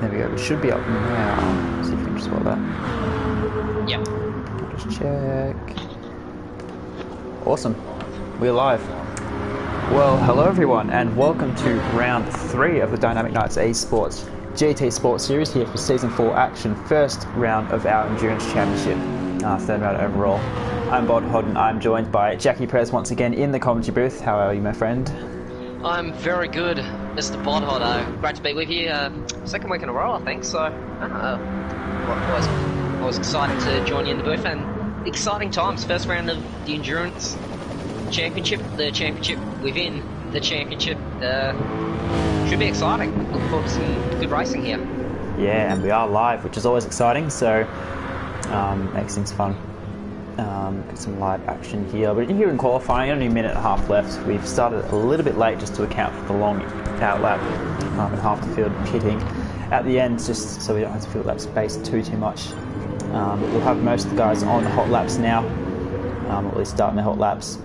There we go. It should be up now. Let's see if you can spot that. Yep. I'll just check. Awesome. We're live. Well, hello everyone, and welcome to round 3 of the Dynamic Nights eSports GT Sports Series here for Season 4 action. First round of our Endurance Championship, third round overall. I'm Bod Hodden. I'm joined by Jackie Perez once again in the commentary booth. How are you, my friend? I'm very good, Mr. Bod Hodder. Great to be with you. Second week in a row, I think, so I was excited to join you in the booth, and exciting times. First round of the Endurance Championship, the championship within the championship. Should be exciting. Looking forward to some good racing here. Yeah, and we are live, which is always exciting, so makes things fun. Get some live action here. We're here in qualifying, only a minute and a half left. We've started a little bit late just to account for the long out lap and half the field pitting at the end, just so we don't have to fill lap space too much. But we'll have most of the guys on the hot laps now, or at least starting their hot laps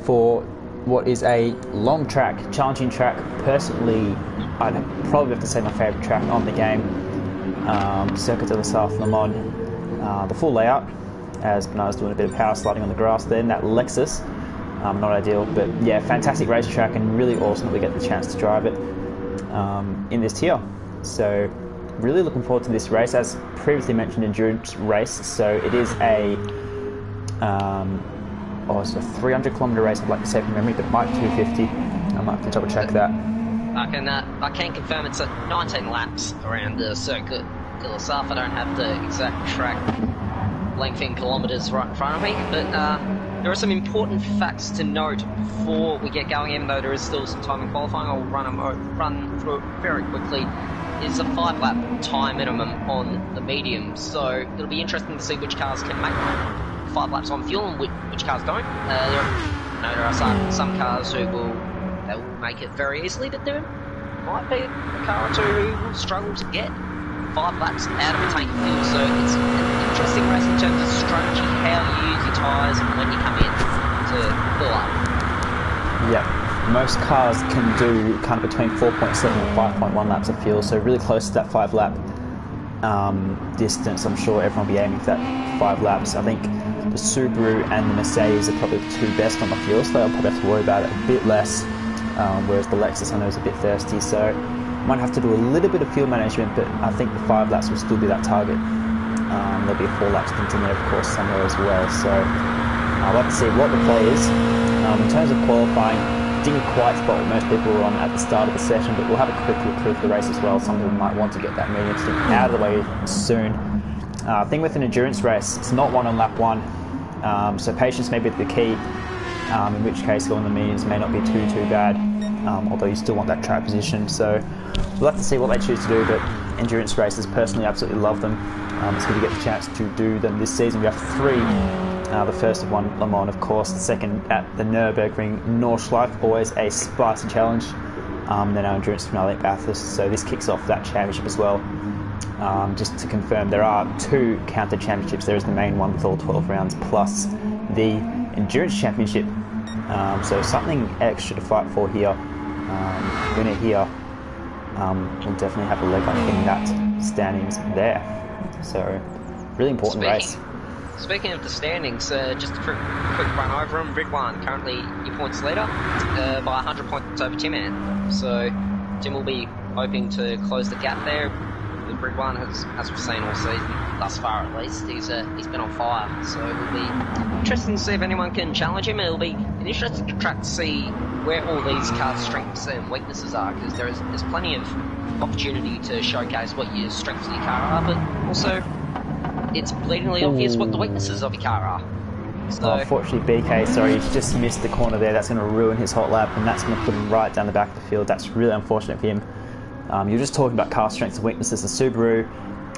for what is a long track, challenging track. Personally, I'd probably have to say my favourite track on the game, Circuit de la South Le Mans. The full layout, as Bernard's doing a bit of power sliding on the grass there in that Lexus. Not ideal, but yeah, fantastic racetrack, and really awesome that we get the chance to drive it in this tier. So really looking forward to this race. As previously mentioned, endurance race, so it is it's a 300 kilometre race, I'd like to say from memory, but it might be 250. I might have to double check that. I can confirm it's at 19 laps around the Circuit de la South. I don't have the exact track length in kilometres right in front of me, but there are some important facts to note before we get going, even though there is still some time in qualifying. I'll run through it very quickly. It's a 5-lap time minimum on the medium, so it'll be interesting to see which cars can make 5 laps on fuel and which cars don't. There are some cars who will make it very easily, but there might be a car or two who will struggle to get 5 laps out of a tank of fuel. So it's an interesting race in terms of strategy, how you use your tyres and when you come in to fill up. Yeah, most cars can do kind of between 4.7 and 5.1 laps of fuel, so really close to that 5 lap distance. I'm sure everyone will be aiming for that 5 laps. I think the Subaru and the Mercedes are probably the 2 best on the fuel, so they'll probably have to worry about it a bit less, whereas the Lexus I know is a bit thirsty, so might have to do a little bit of fuel management, but I think the 5 laps will still be that target. There'll be a 4 lap stint in there, of course, somewhere as well, so I'd like to see what the play is. In terms of qualifying, didn't quite spot what most people were on at the start of the session, but we'll have a quick look through the race as well. Some people might want to get that medium stint out of the way soon. Thing with an endurance race, it's not one on lap 1, so patience may be the key, in which case going the mediums may not be too bad, although you still want that track position. So we'll have to see what they choose to do, but endurance races, personally absolutely love them. It's good to get the chance to do them this season. We have 3. The first of one, Le Mans, of course. The second at the Nürburgring Nordschleife, always a spicy challenge. Then our endurance finale at Bathurst. So this kicks off that championship as well. Just to confirm, there are 2 counter championships. There is the main one with all 12 rounds, plus the endurance championship. So something extra to fight for here. Winner here will definitely have a leg up in that standings there. So really important race. Speaking of the standings, just a quick run over them. Ridwan currently your points leader by 100 points over Tim-Man. So Tim will be hoping to close the gap there. Ridwan has, as we've seen all season, thus far at least, he's been on fire. So it'll be interesting to see if anyone can challenge him. It'll be an interesting track to see where all these cars' strengths and weaknesses are, because there's plenty of opportunity to showcase what your strengths of your car are, but also it's blatantly obvious what the weaknesses of your car are. So, unfortunately, BK, he's just missed the corner there. That's going to ruin his hot lap, and that's going to put him right down the back of the field. That's really unfortunate for him. You're just talking about car strengths and weaknesses. The Subaru,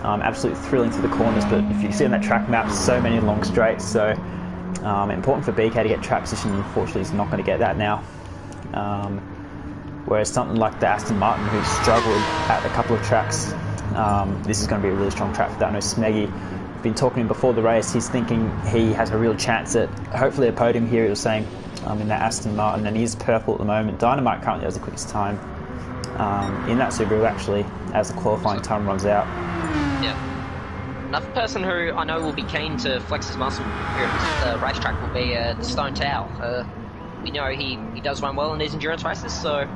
absolutely thrilling through the corners, but if you see on that track map, so many long straights. So important for BK to get track position. Unfortunately, he's not going to get that now. Whereas something like the Aston Martin, who struggled at a couple of tracks, this is going to be a really strong track for that. I know Smeggy, been talking to him before the race, he's thinking he has a real chance at hopefully a podium here, he was saying, in that Aston Martin, and he's purple at the moment. Dynamite currently has the quickest time, in that Subaru actually as the qualifying time runs out. Yeah. Another person who I know will be keen to flex his muscle here at the racetrack will be Stone Tao. We know he does run well in these endurance races, so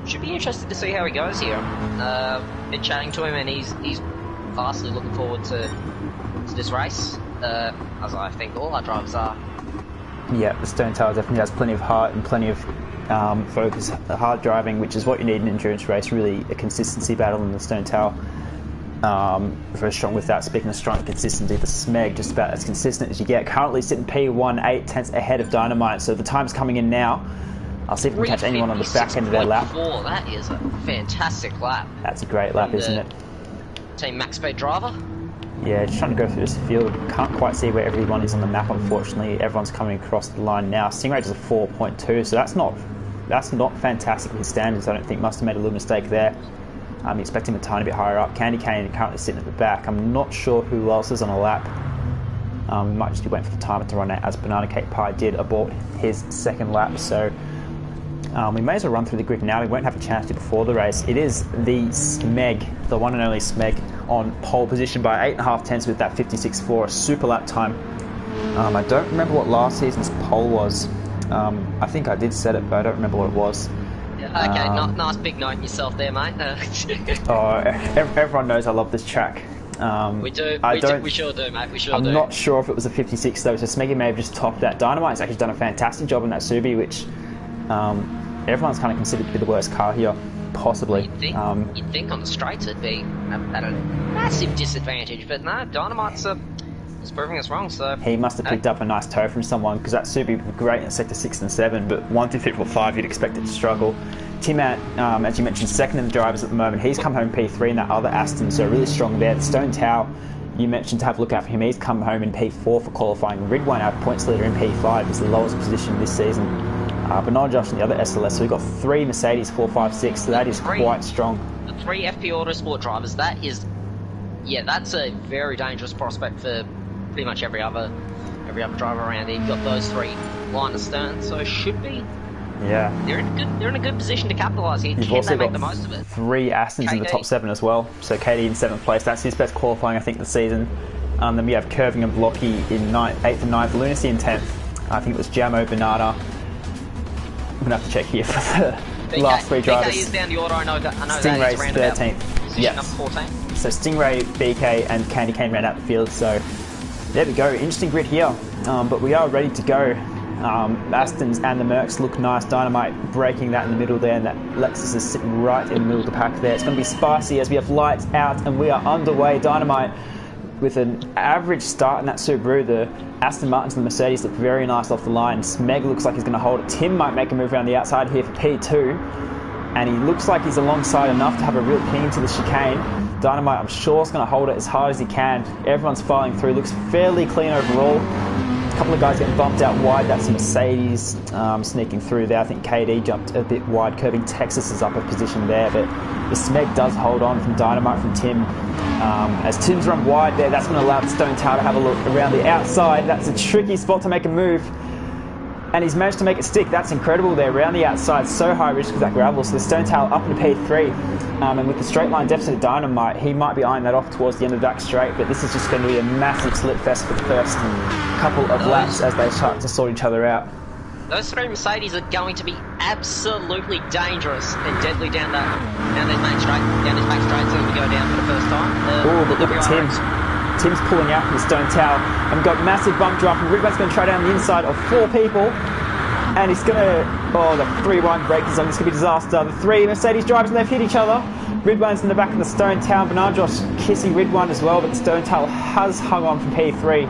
should be interested to see how he goes here. Been chatting to him, and he's vastly looking forward to this race, as I think all our drivers are. Yeah, the Stone Tao definitely has plenty of heart and plenty of focus, hard driving, which is what you need in an endurance race. Really, a consistency battle in the Stone Tao. Very strong with that. Speaking of strong consistency, the Smeg just about as consistent as you get. Currently sitting P1 8/10 ahead of Dynamite, so the time's coming in now. I'll see if we can catch anyone on the back end of their lap. That is a fantastic lap. That's a great lap, isn't it? Team Max Speed driver. Yeah, just trying to go through this field. Can't quite see where everyone is on the map, unfortunately. Everyone's coming across the line now. Stingray does a 4.2, so that's not fantastic with his standards. I don't think. Must have made a little mistake there. I'm expecting him a tiny bit higher up. Candy Cane currently sitting at the back. I'm not sure who else is on a lap. We might just be waiting for the timer to run out, as Banana Cake Pie did abort his second lap. So we may as well run through the grid now. We won't have a chance to before the race. It is the Smeg, the one and only Smeg, on pole position by 8.5 tenths with that 56.4, a super lap time. I don't remember what last season's pole was. I think I did set it, but I don't remember what it was. Okay, nice big note yourself there, mate. Everyone knows I love this track. We sure do, mate. We sure do. I'm not sure if it was a 56 though, so Smeggy may have just topped that. Dynamite's actually done a fantastic job on that Subi, which everyone's kind of considered to be the worst car here, possibly. You'd think on the straights it'd be at a massive disadvantage, but no, Dynamite's proving us wrong. So he must have picked up a nice toe from someone, because that Subi would be great in sector 6 and 7, but 1 through 3, 4, 5 you'd expect it to struggle. Tim Ant, as you mentioned, second in the drivers at the moment. He's come home P3 in that other Aston, so really strong there. The Stone Tao, you mentioned to have a look out for him. He's come home in P4 for qualifying. Ridwan, our points leader in P5, is the lowest position this season. Bernard Josh and the other SLS, so we've got 3 Mercedes 4, 5, 6, so that is quite strong. The 3 FP Autosport drivers, that's a very dangerous prospect for pretty much every other driver around here. You've got those 3 line astern, so it should be. Yeah, they're in a good position to capitalise here. You've also got the most of it. 3 Astons in the top 7 as well. So KD in 7th place. That's his best qualifying, I think, this season. Then we have Curving and Blocky in 8th and 9th. Lunacy in 10th. I think it was Jamo, Banana. I'm gonna have to check here for the last 3 drivers. BK is down the order. I know Stingray's that. 13th. Yes. 14. So Stingray, BK, and Candy Cane ran out the field. So there we go. Interesting grid here. But we are ready to go. Astons and the Mercs look nice. Dynamite breaking that in the middle there, and that Lexus is sitting right in the middle of the pack there. It's going to be spicy as we have lights out and we are underway. Dynamite with an average start in that Subaru. The Aston Martins and the Mercedes look very nice off the line. Smeg looks like he's going to hold it. Tim might make a move around the outside here for P2, and he looks like he's alongside enough to have a real ping to the chicane. Dynamite, I'm sure, is going to hold it as hard as he can. Everyone's filing through. Looks fairly clean overall. A couple of guys getting bumped out wide. That's Mercedes sneaking through there. I think KD jumped a bit wide. Curving Texas is up a position there, but the Smeg does hold on from Dynamite, from Tim. As Tim's run wide there, that's going to allow the Stone Tower to have a look around the outside. That's a tricky spot to make a move, and he's managed to make it stick. That's incredible there, around the outside. So high risk with that gravel. So the Stone Tower up into P3, and with the straight line deficit of Dynamite, he might be eyeing that off towards the end of the back straight, but this is just going to be a massive slip fest for the first couple of laps as they start to sort each other out. Those 3 Mercedes are going to be absolutely dangerous and deadly down this main straight, so we go down for the first time. Oh, but look at Tim. Tim's pulling out from the Stone Tower, and we've got massive bump drive, and Ridwan's going to try down the inside of 4 people, and he's going to, the 3-1 break is on. This could be a disaster. The 3 Mercedes drivers, and they've hit each other. Ridwan's in the back of the Stone Tower. Bernard Josh kissing Ridwan as well, but the Stone Tower has hung on from P3.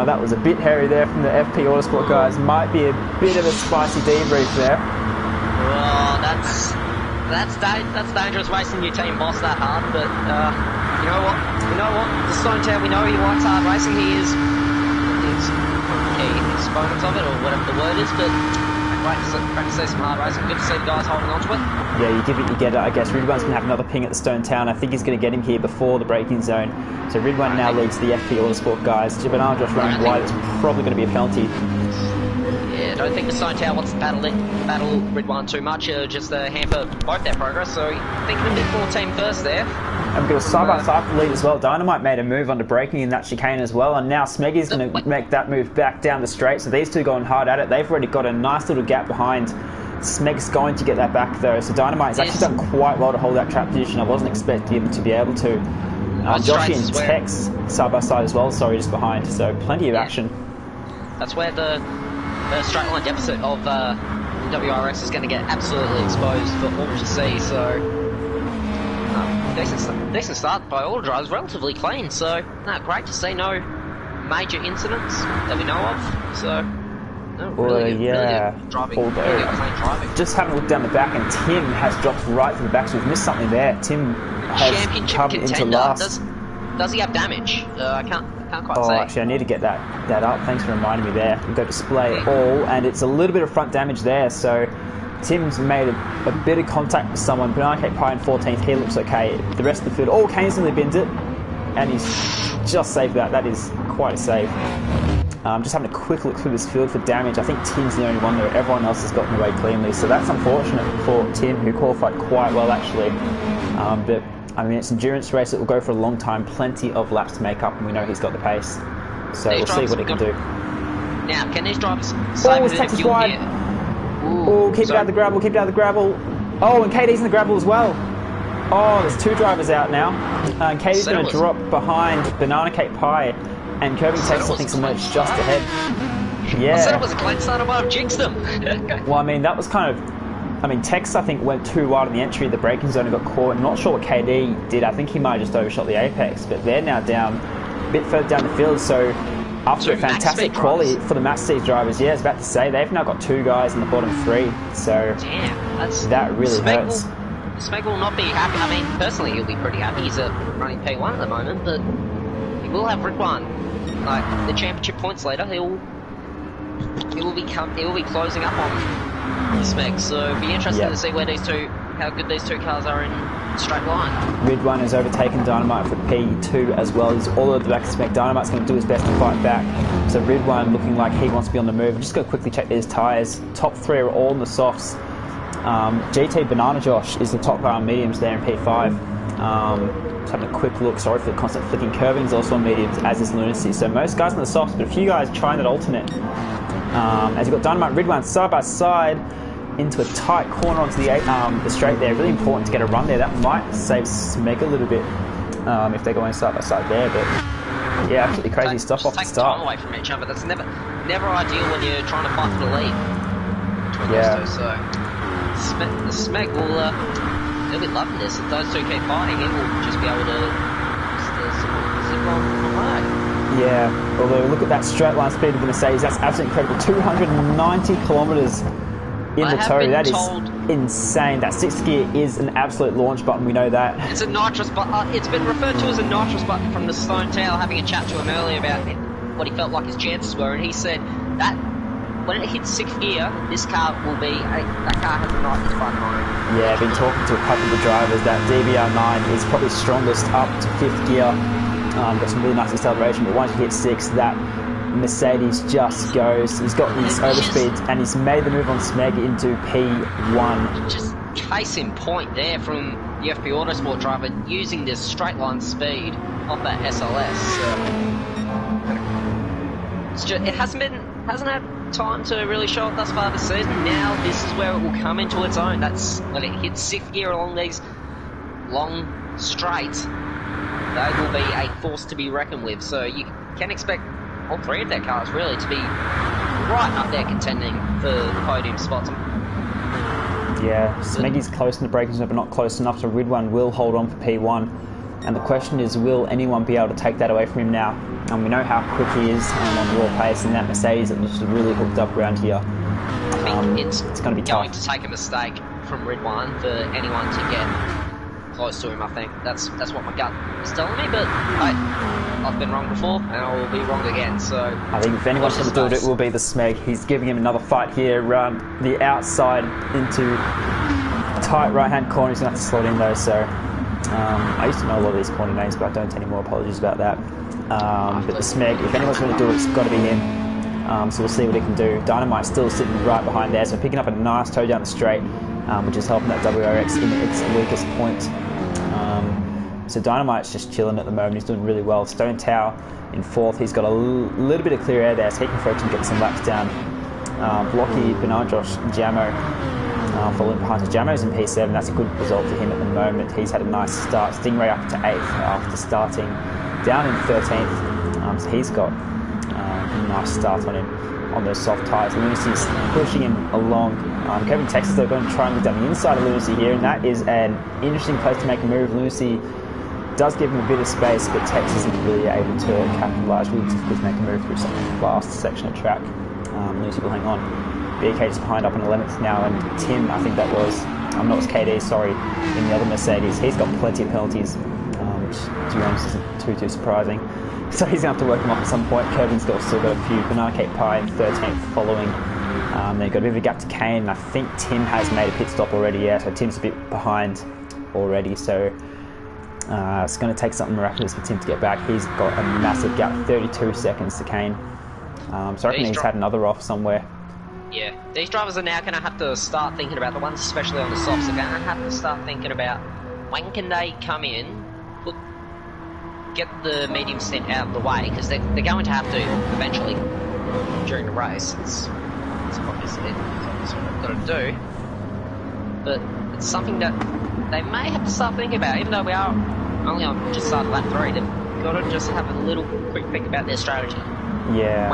That was a bit hairy there from the FP Autosport guys. Might be a bit of a spicy debrief there. Oh, that's dangerous racing your team boss that hard, but you know what? The Stone Tower, we know he likes hard racing. He is key exponents of it, or whatever the word is, but great to see some hard racing. Good to see the guys holding on to it. Yeah, you give it, you get it. I guess Ridwan's going to have another ping at the Stone Town. I think he's going to get him here before the braking zone. So Ridwan now leads the FP Autosport guys. Bernard Josh running wide. It's probably going to be a penalty. Yeah, don't think the Stone Tower wants to battle Ridwan too much, just to hamper both their progress, so thinking a bit more team first there. And we've got a side-by-side for lead as well. Dynamite made a move under braking in that chicane as well, and now Smeggy's going to make that move back down the straight, so these two going hard at it. They've already got a nice little gap behind. Smeg's going to get that back though, so Dynamite's actually done quite well to hold that trap position. I wasn't expecting him to be able to. Joshy and Tex side-by-side as well, sorry, just behind, so plenty of action. That's where the straight line deficit of WRX is going to get absolutely exposed for all to see, so decent start by all drivers, relatively clean, so great to see, no major incidents that we know of, so really good driving, really clean driving. Just having a look down the back, and Tim has dropped right to the back, so we've missed something there. Tim has come into last. Does he have damage? I can't quite say. Actually, I need to get that up. Thanks for reminding me there. We'll go display all, and it's a little bit of front damage there, so Tim's made a bit of contact with someone. Banana Cake Pie in 14th, he looks okay. The rest of the field, Kane's nearly binned it, and he's just saved that. That is quite a save. Just having a quick look through this field for damage. I think Tim's the only one there. Everyone else has gotten away cleanly, so that's unfortunate for Tim, who qualified quite well actually. But I mean, it's an endurance race that will go for a long time. Plenty of laps to make up, and we know he's got the pace. So we'll see what he can do. Now, can these drivers save a bit of fuel here? Keep it out of the gravel, keep it out of the gravel. And KD's in the gravel as well. There's two drivers out now. And KD's going to drop behind Banana Cake Pie, and Curving Tex, I think, emerged just ahead. Yeah. I said it was a clean start, I might have jinxed them. Well, I mean, that was kind of... I mean, Tex, I think, went too wide in the entry. The braking zone and got caught. I'm not sure what KD did. I think he might have just overshot the apex, but they're now down a bit further down the field. So after a fantastic quality for the max speed drivers, I was about to say, they've now got two guys in the bottom three. So that really hurts. Smeg will not be happy. I mean, personally, he'll be pretty happy. He's running P1 at the moment, but he will have Ridwan, like the championship points later. He will be closing up on Smeg, so it'll be interesting to see how good these two cars are in straight line. Ridwan has overtaken Dynamite for P2 as well. He's all over the back of Smeg. Dynamite's going to do his best to fight back. So Ridwan looking like he wants to be on the move. Just go quickly check his tyres. Top three are all in the softs. GT Banana Josh is the top car on mediums there in P5. Just having a quick look. Sorry for the constant flicking. Curving's also on mediums, as is Lunacy. So most guys in the softs, but a few guys trying that alternate. As you've got Dynamite and Ridwan side by side into a tight corner onto the straight there. Really important to get a run there. That might save Smeg a little bit if they're going side by side there. But yeah, absolutely crazy stuff off the start. Time away from each other. That's never ideal when you're trying to fight for the lead between those two. So the Smeg will they'll be loving this. If those two keep fighting, it will just be able to zip on away. Yeah, although look at that straight line speed of the Mercedes, that's absolutely incredible. 290 kilometres in the toe, that is insane. That sixth gear is an absolute launch button, we know that. It's a nitrous button. It's been referred to as a nitrous button from the Stone Tower, having a chat to him earlier about what he felt like his chances were, and he said that when it hits sixth gear, this car will be, that car has a nitrous button on it. Yeah, I've been talking to a couple of the drivers, that DBR9 is probably strongest up to fifth gear. Got some really nice acceleration, but once you hit six, that Mercedes just goes. He's got these overspeeds, and he's made the move on Smeg into P1. Just case in point there from the FP Autosport driver using this straight line speed off that SLS. It hasn't had time to really show it thus far this season. Now this is where it will come into its own. That's when it hits sixth gear along these long straights. They will be a force to be reckoned with, so you can expect all three of their cars really to be right up there contending for the podium spots. Yeah, Smeggy's close in the braking zone, but not close enough, so Ridwan will hold on for P1. And the question is, will anyone be able to take that away from him now? And we know how quick he is on raw pace, and that Mercedes that looks really hooked up around here. I think it's going to be going tough. to take a mistake from Ridwan for anyone to get close to him. I think that's what my gut is telling me, but I've been wrong before and I will be wrong again, so I think if anyone's going to do it, it will be the Smeg. He's giving him another fight here, the outside into tight right hand corner. He's going to have to slot in though, so I used to know a lot of these corner names, but I don't anymore. Apologies about that. But the Smeg, if anyone's going to do it, it's got to be him. so we'll see what he can do. Dynamite's still sitting right behind there, so picking up a nice toe down the straight, which is helping that WRX in its weakest point. So Dynamite's just chilling at the moment. He's doing really well. Stone Tower in 4th. He's got a little bit of clear air there, so he can focus and get some laps down. Blocky, Bernard Josh, Jamo following behind. So Jamo's in P7. That's a good result for him at the moment. He's had a nice start. Stingray up to 8th after starting down in 13th. So he's got a nice start on him on those soft tyres. Lunacy's pushing him along. Kevin Texas, they're going to try and look down the inside of Lunacy here, and that is an interesting place to make a move. Lunacy does give him a bit of space, but Texas isn't really able to capitalise. Really difficult to make a move through such a fast section of track. Lunacy will hang on. BK just behind up in 11th now, and Tim, I think that was, not as KD, sorry, in the other Mercedes. He's got plenty of penalties, which to be honest isn't too surprising. So he's going to have to work them off at some point. Kevin's still got a few. Banana Cake Pie in 13th following. Then you've got a bit of a gap to Kane, and I think Tim has made a pit stop already, yeah, so Tim's a bit behind already, so it's going to take something miraculous for Tim to get back. He's got a massive gap, 32 seconds to Kane. So I reckon he's had another off somewhere. Yeah, these drivers are now going to have to start thinking about, the ones especially on the softs, are going to have to start thinking about when can they come in, get the medium stint out of the way, because they're going to have to eventually during the race. It's obviously what they've got to do, but it's something that they may have to start thinking about. Even though we are only on just started lap 3, they've got to just have a little quick think about their strategy. Yeah.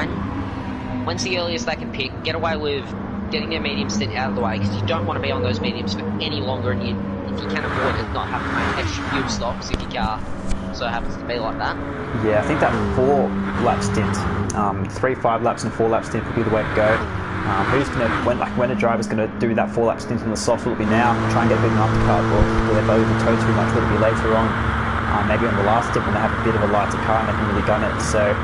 When's the earliest they can pick? Get away with getting their medium stint out of the way, because you don't want to be on those mediums for any longer, and if you can avoid it, not have to make extra fuel stops if your car so happens to be like that. Yeah, I think that 4-lap stint, 3 5-laps and 4-lap stint would be the way to go. Who's going to, when a driver's going to do that 4-lap stint on the softs? Will it be now, try and get a bit of an undercut, or will they over toe too much? Will it be later on? Maybe on the last stint when they have a bit of a lighter car and they can really gun it. So a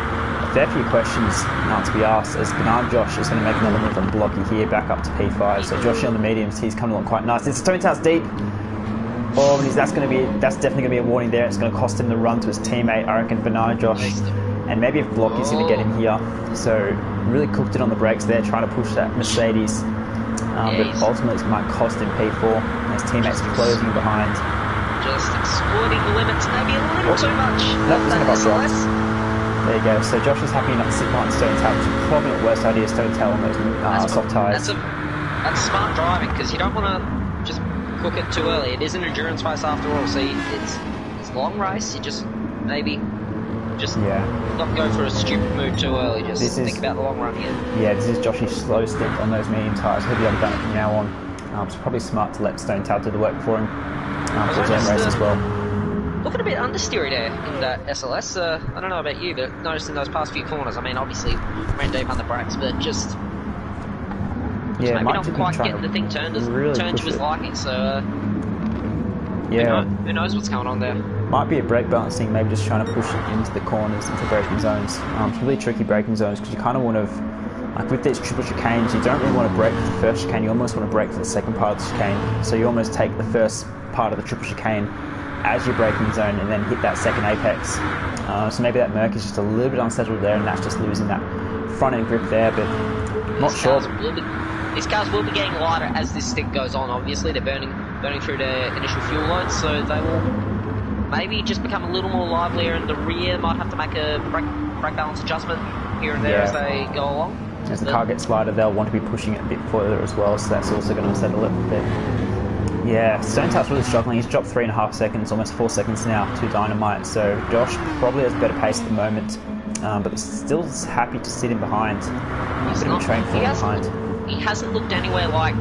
fair few questions to be asked, as Bernard Josh is going to make another move on Blocky here, back up to P5. So Josh on the mediums, he's coming along quite nice. This is Stone Tower's deep. Oh, that's definitely going to be a warning there. It's going to cost him the run to his teammate, I reckon, Bernard Josh. And maybe if Blocky's going to get him here. So really cooked it on the brakes there, trying to push that Mercedes. But ultimately it might cost him P4. And his teammates closing behind. Just exploiting the limits, maybe a little too much. That was dropped. There you go. So Josh is happy enough to sit behind Stone Tail, which is probably not the worst idea. Stone Tail on those soft tyres. That's smart driving, because you don't want to just cook it too early. It is an endurance race after all, so it's a long race. You just maybe not go for a stupid move too early. Just think about the long run here. Yeah, this is Josh's slow stick on those medium tyres. He'll be able to done it from now on. It's probably smart to let Stone Tail do the work for him for his own race as well. Looking a bit understeery there in that SLS. I don't know about you, but noticed in those past few corners, I mean, obviously ran deep on the brakes, but just maybe not quite getting the thing turned to his liking. So who knows what's going on there? Might be a brake balancing, maybe just trying to push it into the corners, into braking zones. It's really tricky braking zones, because you kind of want to, like with these triple chicanes, you don't really want to brake for the first chicane, you almost want to brake for the second part of the chicane. So you almost take the first part of the triple chicane as your braking zone and then hit that second apex. So maybe that Merc is just a little bit unsettled there, and that's just losing that front end grip there, but not sure. These cars will be getting lighter as this stick goes on. Obviously, they're burning through their initial fuel loads, so they will maybe just become a little more livelier, and the rear might have to make a brake balance adjustment here and there as they go along. As the car gets lighter, they'll want to be pushing it a bit further as well, so that's also going to settle it a bit. Yeah, Stone Tail's really struggling. He's dropped 3.5 seconds, almost 4 seconds now to Dynamite, so Josh probably has better pace at the moment, but still happy to sit in behind. He's going to be trained for behind. He hasn't looked anywhere like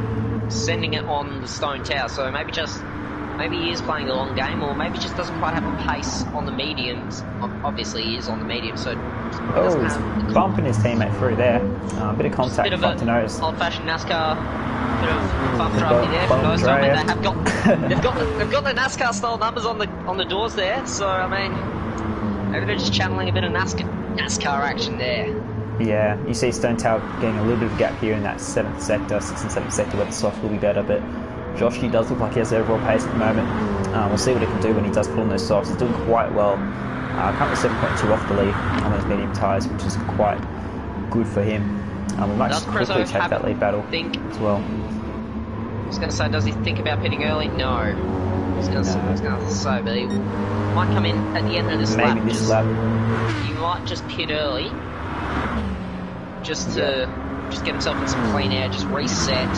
sending it on the Stone Tower, so maybe he is playing the long game, or maybe just doesn't quite have the pace on the mediums. Obviously he is on the mediums, so he's bumping his teammate through there. A bit of contact, front to nose. Old-fashioned NASCAR, bit of bump driving there for nose time, and they've got the NASCAR style numbers on the doors there, so I mean maybe they're just channeling a bit of NASCAR action there. Yeah, you see Stone Tower getting a little bit of a gap here in that 7th sector, 6th and 7th sector, where the soft will be better, but Josh, he does look like he has the overall pace at the moment. We'll see what he can do when he does put on those softs. He's doing quite well. Currently 7.2 off the lead on those medium tyres, which is quite good for him. We might just quickly check that lead battle as well. I was going to say, does he think about pitting early? No. I was going to say, but he might come in at the end of this lap. Maybe this lap. He might just pit early, just to get himself in some clean air, just reset.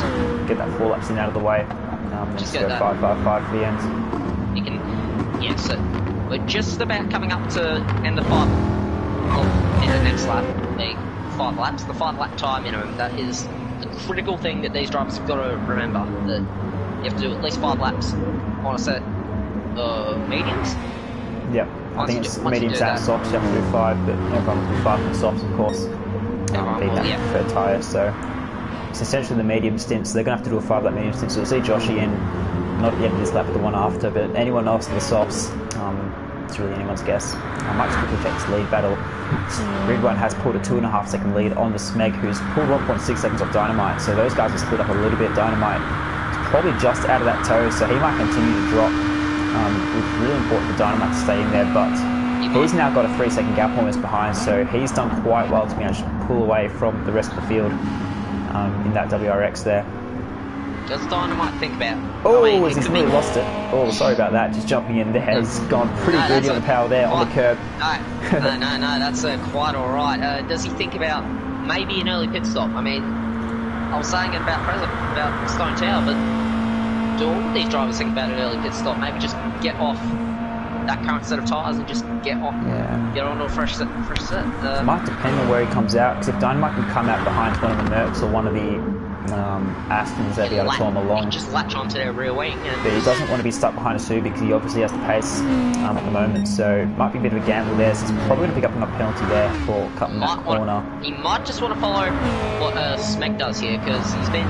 Get that 4 laps in out of the way. Just go 5-5-5 for the end. You can, yeah, so we're just about coming up to end of 5, in the next lap, the 5 laps, the 5 lap time minimum. That is the critical thing that these drivers have got to remember, that you have to do at least 5 laps on a set of mediums. Yep, I think it's mediums and softs, you have to do 5, but everyone will do 5 on softs, of course. Being that preferred tyre, so it's essentially the medium stints. They're going to have to do a 5 lap medium stint, so we'll see Joshy in, not at the end of this lap, but the one after, but anyone else in the softs, it's really anyone's guess. I might just quickly check this lead battle. Red One has pulled a 2.5 second lead on the Smeg, who's pulled 1.6 seconds off Dynamite, so those guys are split up a little bit. Dynamite is probably just out of that toe, so he might continue to drop. It's really important for Dynamite to stay in there, but he's now got a 3-second gap almost behind, so he's done quite well to be able to pull away from the rest of the field in that WRX there. Does Dynamite think about... Oh, he's really lost it. Oh, sorry about that. Just jumping in there. He's gone pretty greedy on the power there, on the curb. No, that's quite alright. Does he think about maybe an early pit stop? I mean, I was saying it about Stone Tower, but do all these drivers think about an early pit stop? Maybe just get off that current set of tyres and just get onto a fresh set. It might depend on where he comes out, because if Dynamite can come out behind one of the Mercs or one of the Astons, they'll be able to pull him along. Just latch onto their rear wing. But he doesn't want to be stuck behind a Subi because he obviously has the pace at the moment, so it might be a bit of a gamble there. So he's probably going to pick up another penalty there for cutting that corner. He might just want to follow what Smeg does here, because he's been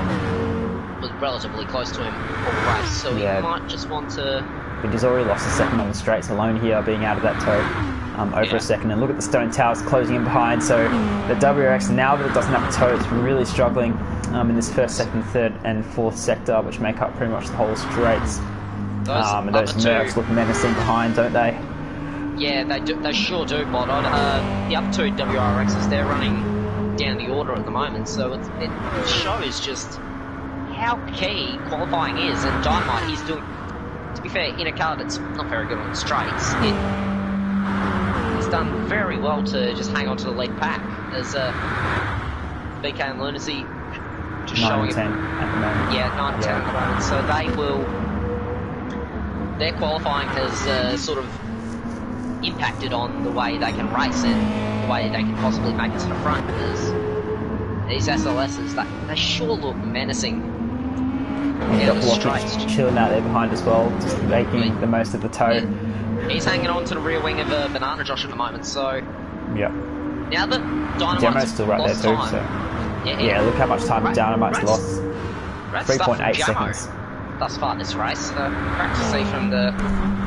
relatively close to him all the race, so he might just want to... But he's already lost a second on the straights alone here, being out of that toe. Over a second, and look at the Stone Towers closing in behind, so the WRX, now that it doesn't have a toe, it's really struggling in this first, second, third and fourth sector, which make up pretty much the whole straights. And those Mercs look menacing behind, don't they? Yeah, they sure do, Bod. The other 2 WRXs, they're running down the order at the moment, so it shows just how key qualifying is, and Dynamite, he's doing, to be fair, in a car that's not very good on the straights, he's done very well to just hang on to the lead pack, as BK and Lunacy just showing 9-10 at the moment. Yeah, 9-10 at the moment. So their qualifying has sort of impacted on the way they can race and the way they can possibly make it to the front, because these SLSs, they sure look menacing. Yeah, the straights chilling out there behind as well, just making the most of the toe. Yeah. He's hanging on to the rear wing of Banana Josh at the moment, so... Yep. Now that Dynamite's still right there too, time, so... Yeah, look how much time Dynamite's lost. 3.8 seconds. Thus far this race. Great to see from the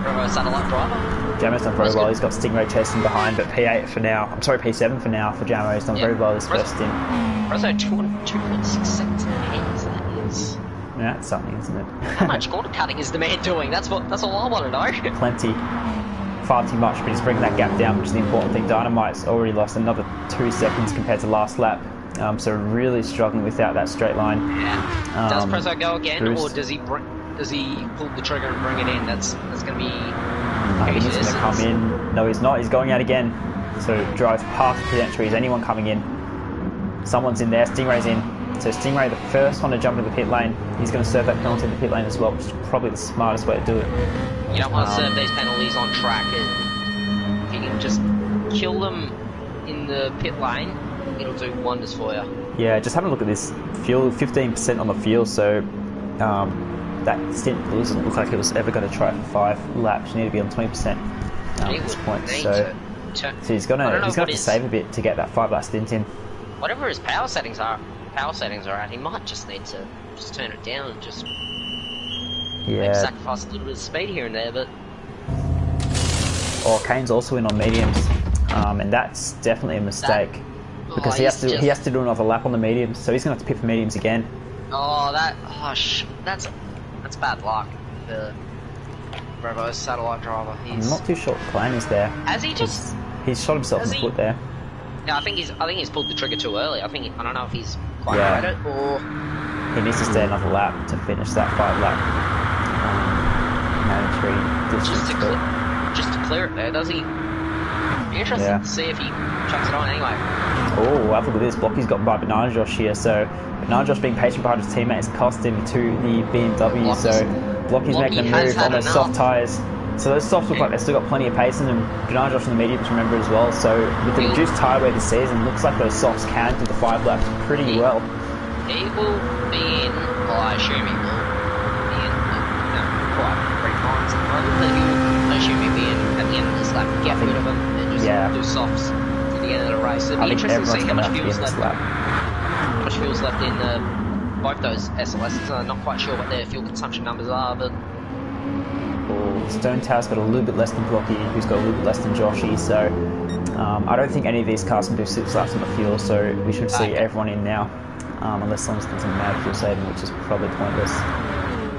Bravo satellite driver. Jamo's done very well. He's got Stingray chasing behind, but P8 for now. I'm sorry, P7 for now for Jamo. He's done very well this first stint. Rezo 2.6 seconds ahead. That is... Yeah, it's something, isn't it? How much corner cutting is the man doing? That's all I want to know. Plenty. Far too much, but he's bringing that gap down, which is the important thing. Dynamite's already lost another 2 seconds compared to last lap. So really struggling without that straight line. Yeah. Does Prezzo go again, or does he pull the trigger and bring it in? That's going to be... he's going to come in. No, he's not. He's going out again. So drives past the pedestrian. Is anyone coming in? Someone's in there. Stingray's in. So Stingray, the first one to jump into the pit lane, he's going to serve that penalty in the pit lane as well, which is probably the smartest way to do it. You don't want to serve these penalties on track. If you can just kill them in the pit lane, it'll do wonders for you. Yeah, just have a look at this fuel, 15% on the fuel, so that stint doesn't look like it was ever going to try for 5 laps. You need to be on 20% at this point. So he's going to have to save a bit to get that 5 lap stint in. Whatever his power settings are at, he might just need to just turn it down and just maybe sacrifice a little bit of speed here and there, but... Oh, Kane's also in on mediums, and that's definitely a mistake, because he has to do another lap on the mediums, so he's going to have to pit for mediums again. That's bad luck for Bravo's satellite driver. I'm not too sure what the plan is there. Has he just... He's shot himself in the foot there. Yeah, I think he's pulled the trigger too early. I don't know if he's quite Yeah. read it or He needs to stay another lap to finish that 5-lap mandatory distance. just to clear it there, does he? Be interesting to see if he chucks it on anyway. Oh, have a look at this. Blocky's got by Banana Josh here, so Banana Josh being patient behind his teammates cost him to the BMW, so Blocky's making a move on those soft tyres. So those softs look like they've still got plenty of pace in them. Banana Josh and the mediums, remember, as well. So with the reduced tyre wear this season, looks like those softs can do the 5 laps pretty well. He will be in, well, I assume he will be in, quite 3 times at the moment, but I assume he'll be in at the end of this lap, get rid of them and just do softs to the end of the race. It'll be interesting to see how much fuel's left. How much fuel's left in both those SLSs. I'm not quite sure what their fuel consumption numbers are, but Stone Tower's got a little bit less than Blocky, who's got a little bit less than Joshy, so I don't think any of these cars can do 6 laps on the fuel, so we should see everyone in now, unless someone's done some mad fuel saving, which is probably pointless.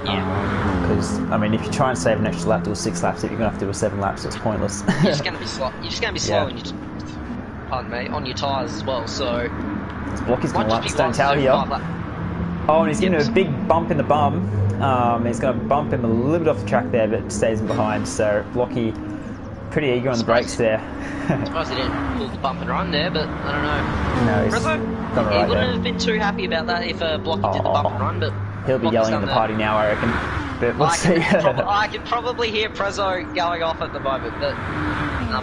Because, I mean, if you try and save an extra lap, do a 6 laps, if you're going to have to do a 7 laps, so it's pointless. You're just going to be slow. You're just going to be slow on your tyres as well, so... Blocky's going to lap Stone Tower here. Oh, and he's getting a big bump in the bum. He's going to bump him a little bit off the track there, but stays him behind. So Blocky, pretty eager on the brakes there. I'm surprised he didn't pull the bump and run there, but I don't know. No, he's he wouldn't have been too happy about that if Blocky did the bump and run, but he'll be yelling at the party now, I reckon. But we'll see. I can probably hear Prezzo going off at the moment, but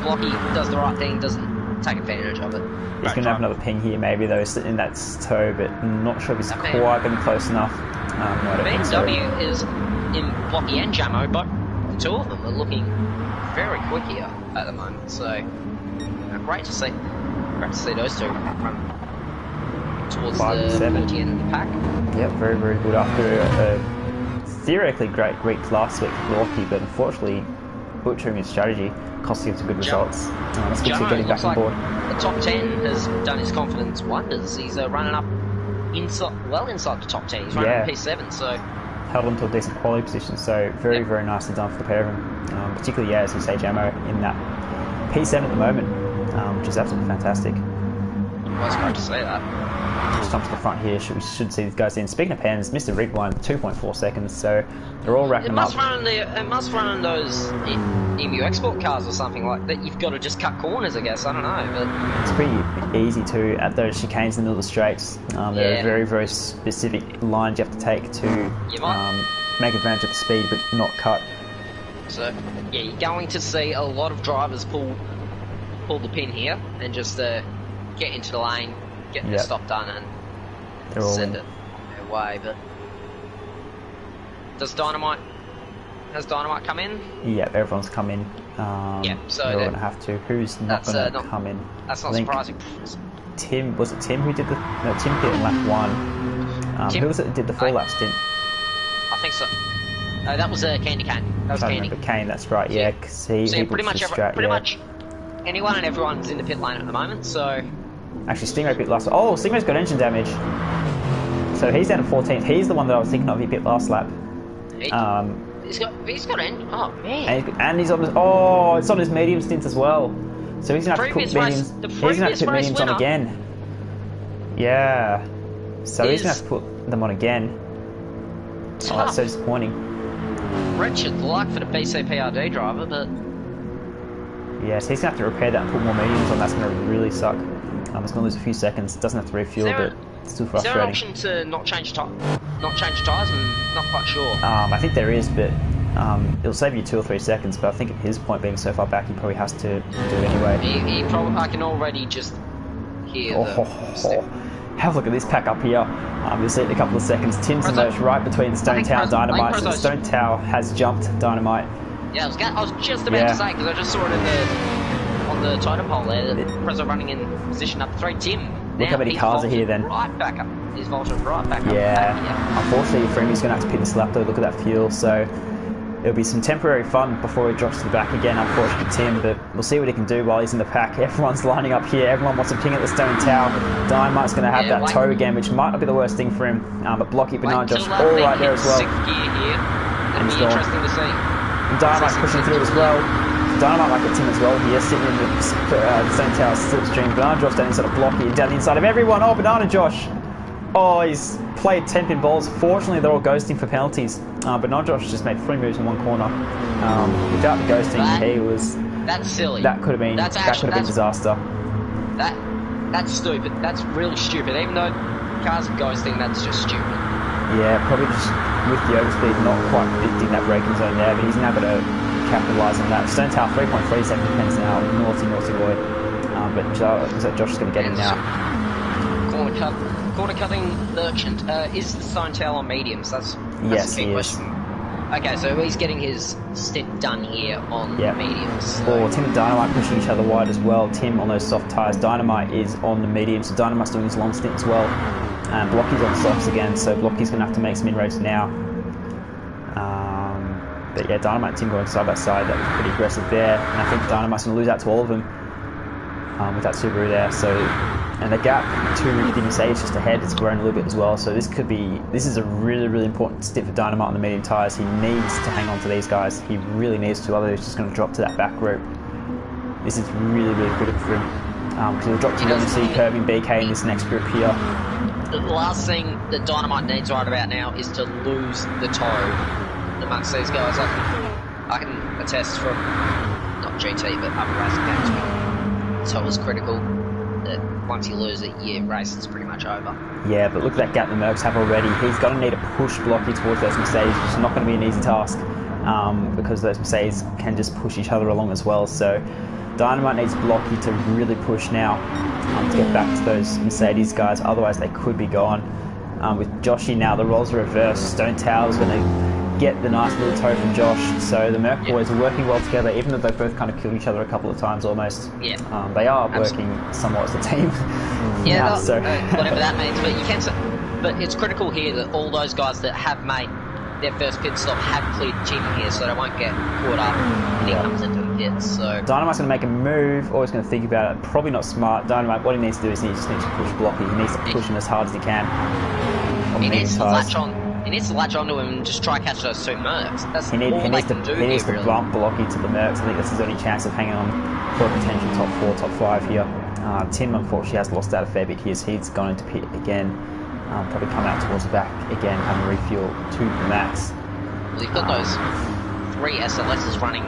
Blocky does the right thing, doesn't take advantage of it. He's going to have another ping here, maybe, though, in that toe, but I'm not sure if he's quite going to be close enough. No, I don't think so. BMW is in Blocky and Jamo, but the two of them are looking very quick here at the moment, so great to see. Great to see those two run towards the end of the pack. Yep, very, very good. After a theoretically great week last week for Blocky, but unfortunately butchering his strategy costing him some good results. It's good to getting back on board. The top 10 has done his confidence wonders. He's running up inside the top 10. He's running P7, so held on to a decent quality position. So very, very nicely done for the pair of them. Particularly, as you say, Jamo in that P7 at the moment, which is absolutely fantastic. Well, it's great to see that. Just jump to the front here. We should see these guys in. Speaking of pens, Mr. Rig won 2.4 seconds, so they're all racking up. It must run on those EMU export cars or something like that. You've got to just cut corners, I guess. I don't know, but it's pretty easy to at those chicanes in the middle of the straights. There are very, very specific lines you have to take to make advantage of the speed, but not cut. So yeah, you're going to see a lot of drivers pull the pin here and just get into the lane, get the stop done, and send it their way. But has Dynamite come in? Yeah, everyone's come in. So they're going to have to. Who's not going to come in? That's not surprising. Was it Tim who did Tim did lap 1. Who was it that did the 4 lap stint? I think so. That was Candy Cane. That was Candy. Cane, that's right. Yeah, because he pretty much anyone and everyone's in the pit lane at the moment. So actually, Stingray pit last. Oh, Stingray's got engine damage. So he's down to 14th. He's the one that I was thinking of. He pit last lap. He's got engine. Oh man. And he's on his. Oh, it's on his medium stint as well. So he's gonna have to put mediums. He's gonna have to put mediums on again. Yeah. So he's gonna have to put them on again. Oh, that's so disappointing. Wretched luck for the BCPRD driver, but yes, he's gonna have to repair that and put more mediums on. That's gonna really suck. It's gonna lose a few seconds. Doesn't have to refuel, but it's still frustrating. Is there an option to not change tyres? I'm not quite sure. I think there is, but it'll save you 2 or 3 seconds. But I think at his point, being so far back, he probably has to do it anyway. I can already just hear have a look at this pack up here. You'll see it in a couple of seconds. Tim's emerged right between Stone Tower and Dynamite. So Stone Tower has jumped Dynamite. Yeah, I was just about to say, because I just saw it on the totem pole there. Prezzo running in position up 3. Tim. Look how many cars are here then. Right back up. He's vaulted right back up. Yeah. Unfortunately for him, he's going to have to pit this lap though. Look at that fuel. So it'll be some temporary fun before he drops to the back again, unfortunately for Tim, but we'll see what he can do while he's in the pack. Everyone's lining up here. Everyone wants to ping at the Stone Tower. Dynamite's going to have that toe again, which might not be the worst thing for him. But Blocky, Banana Josh, all right there as well. And it's interesting to see. And Dynamite pushing through as well. Dynamite might get Tim as well here, sitting in the Stone Tower slipstream. Banana Josh down inside of Blocky and down the inside of everyone. Oh, Banana Josh! Oh, he's played 10 pin balls. Fortunately, they're all ghosting for penalties. Banana Josh just made 3 moves in one corner. Without the ghosting, he was... That's silly. That could have been disaster. That's stupid. That's really stupid. Even though cars are ghosting, that's just stupid. Yeah, probably just with the overspeed not quite predicting that braking zone there, but he's now got to capitalise on that. Stone Tower 3.37 depends now. Naughty boy. But Josh is going to get him now. Corner cutting Merchant. Is the Stone Tower on mediums? That's yes, the key he question. is. Okay, so he's getting his stint done here on mediums. So. Tim and Dynamite pushing each other wide as well. Tim on those soft tyres. Dynamite is on the mediums, so Dynamite's doing his long stint as well. Blocky's on softs again, so Blocky's going to have to make some inroads now. But yeah, Dynamite and Tim going side by side. That was pretty aggressive there. And I think Dynamite's going to lose out to all of them with that Subaru there. So, and the gap to the Mercedes just ahead has grown a little bit as well. So this is a really, really important stint for Dynamite on the medium tyres. He needs to hang on to these guys. He really needs to, otherwise he's just going to drop to that back group. This is really, really critical for him. Because he'll drop to WC, Kirby, BK in this next group here. The last thing that Dynamite needs right about now is to lose the toe amongst these guys. I can attest from not GT but other racing games where toe is critical. That once you lose it, your race is pretty much over. Yeah, but look at that gap the Mercs have already. He's going to need to push Blocky towards those Mercedes, which is not going to be an easy task because those Mercedes can just push each other along as well. So Dynamite needs Blocky to really push now to get back to those Mercedes guys, otherwise they could be gone. With Joshy now, the roles are reversed. Stone Tower's going to get the nice little toe from Josh, so the Merc boys are working well together, even though they've both kind of killed each other a couple of times almost. Yeah. They are working somewhat as a team. Yeah, whatever that means, but you can say, but it's critical here that all those guys that have made their first pit stop have cleared Jimmy here, so they won't get caught up when he comes into the pits. So Dynamite's going to make a move, always going to think about it, probably not smart. Dynamite, what he needs to do is he just needs to push Blocky. He needs to push him as hard as he can. He needs to latch onto him and just try to catch those two Mercs. That's he needs to bump Blocky to the Mercs. I think that's his only chance of hanging on for a potential top 4, top 5 here. Tim, unfortunately, has lost out a fair bit here, so he's gone into pit again. Probably come out towards the back again, having refuel to the max. Well, you've got those 3 SLSs running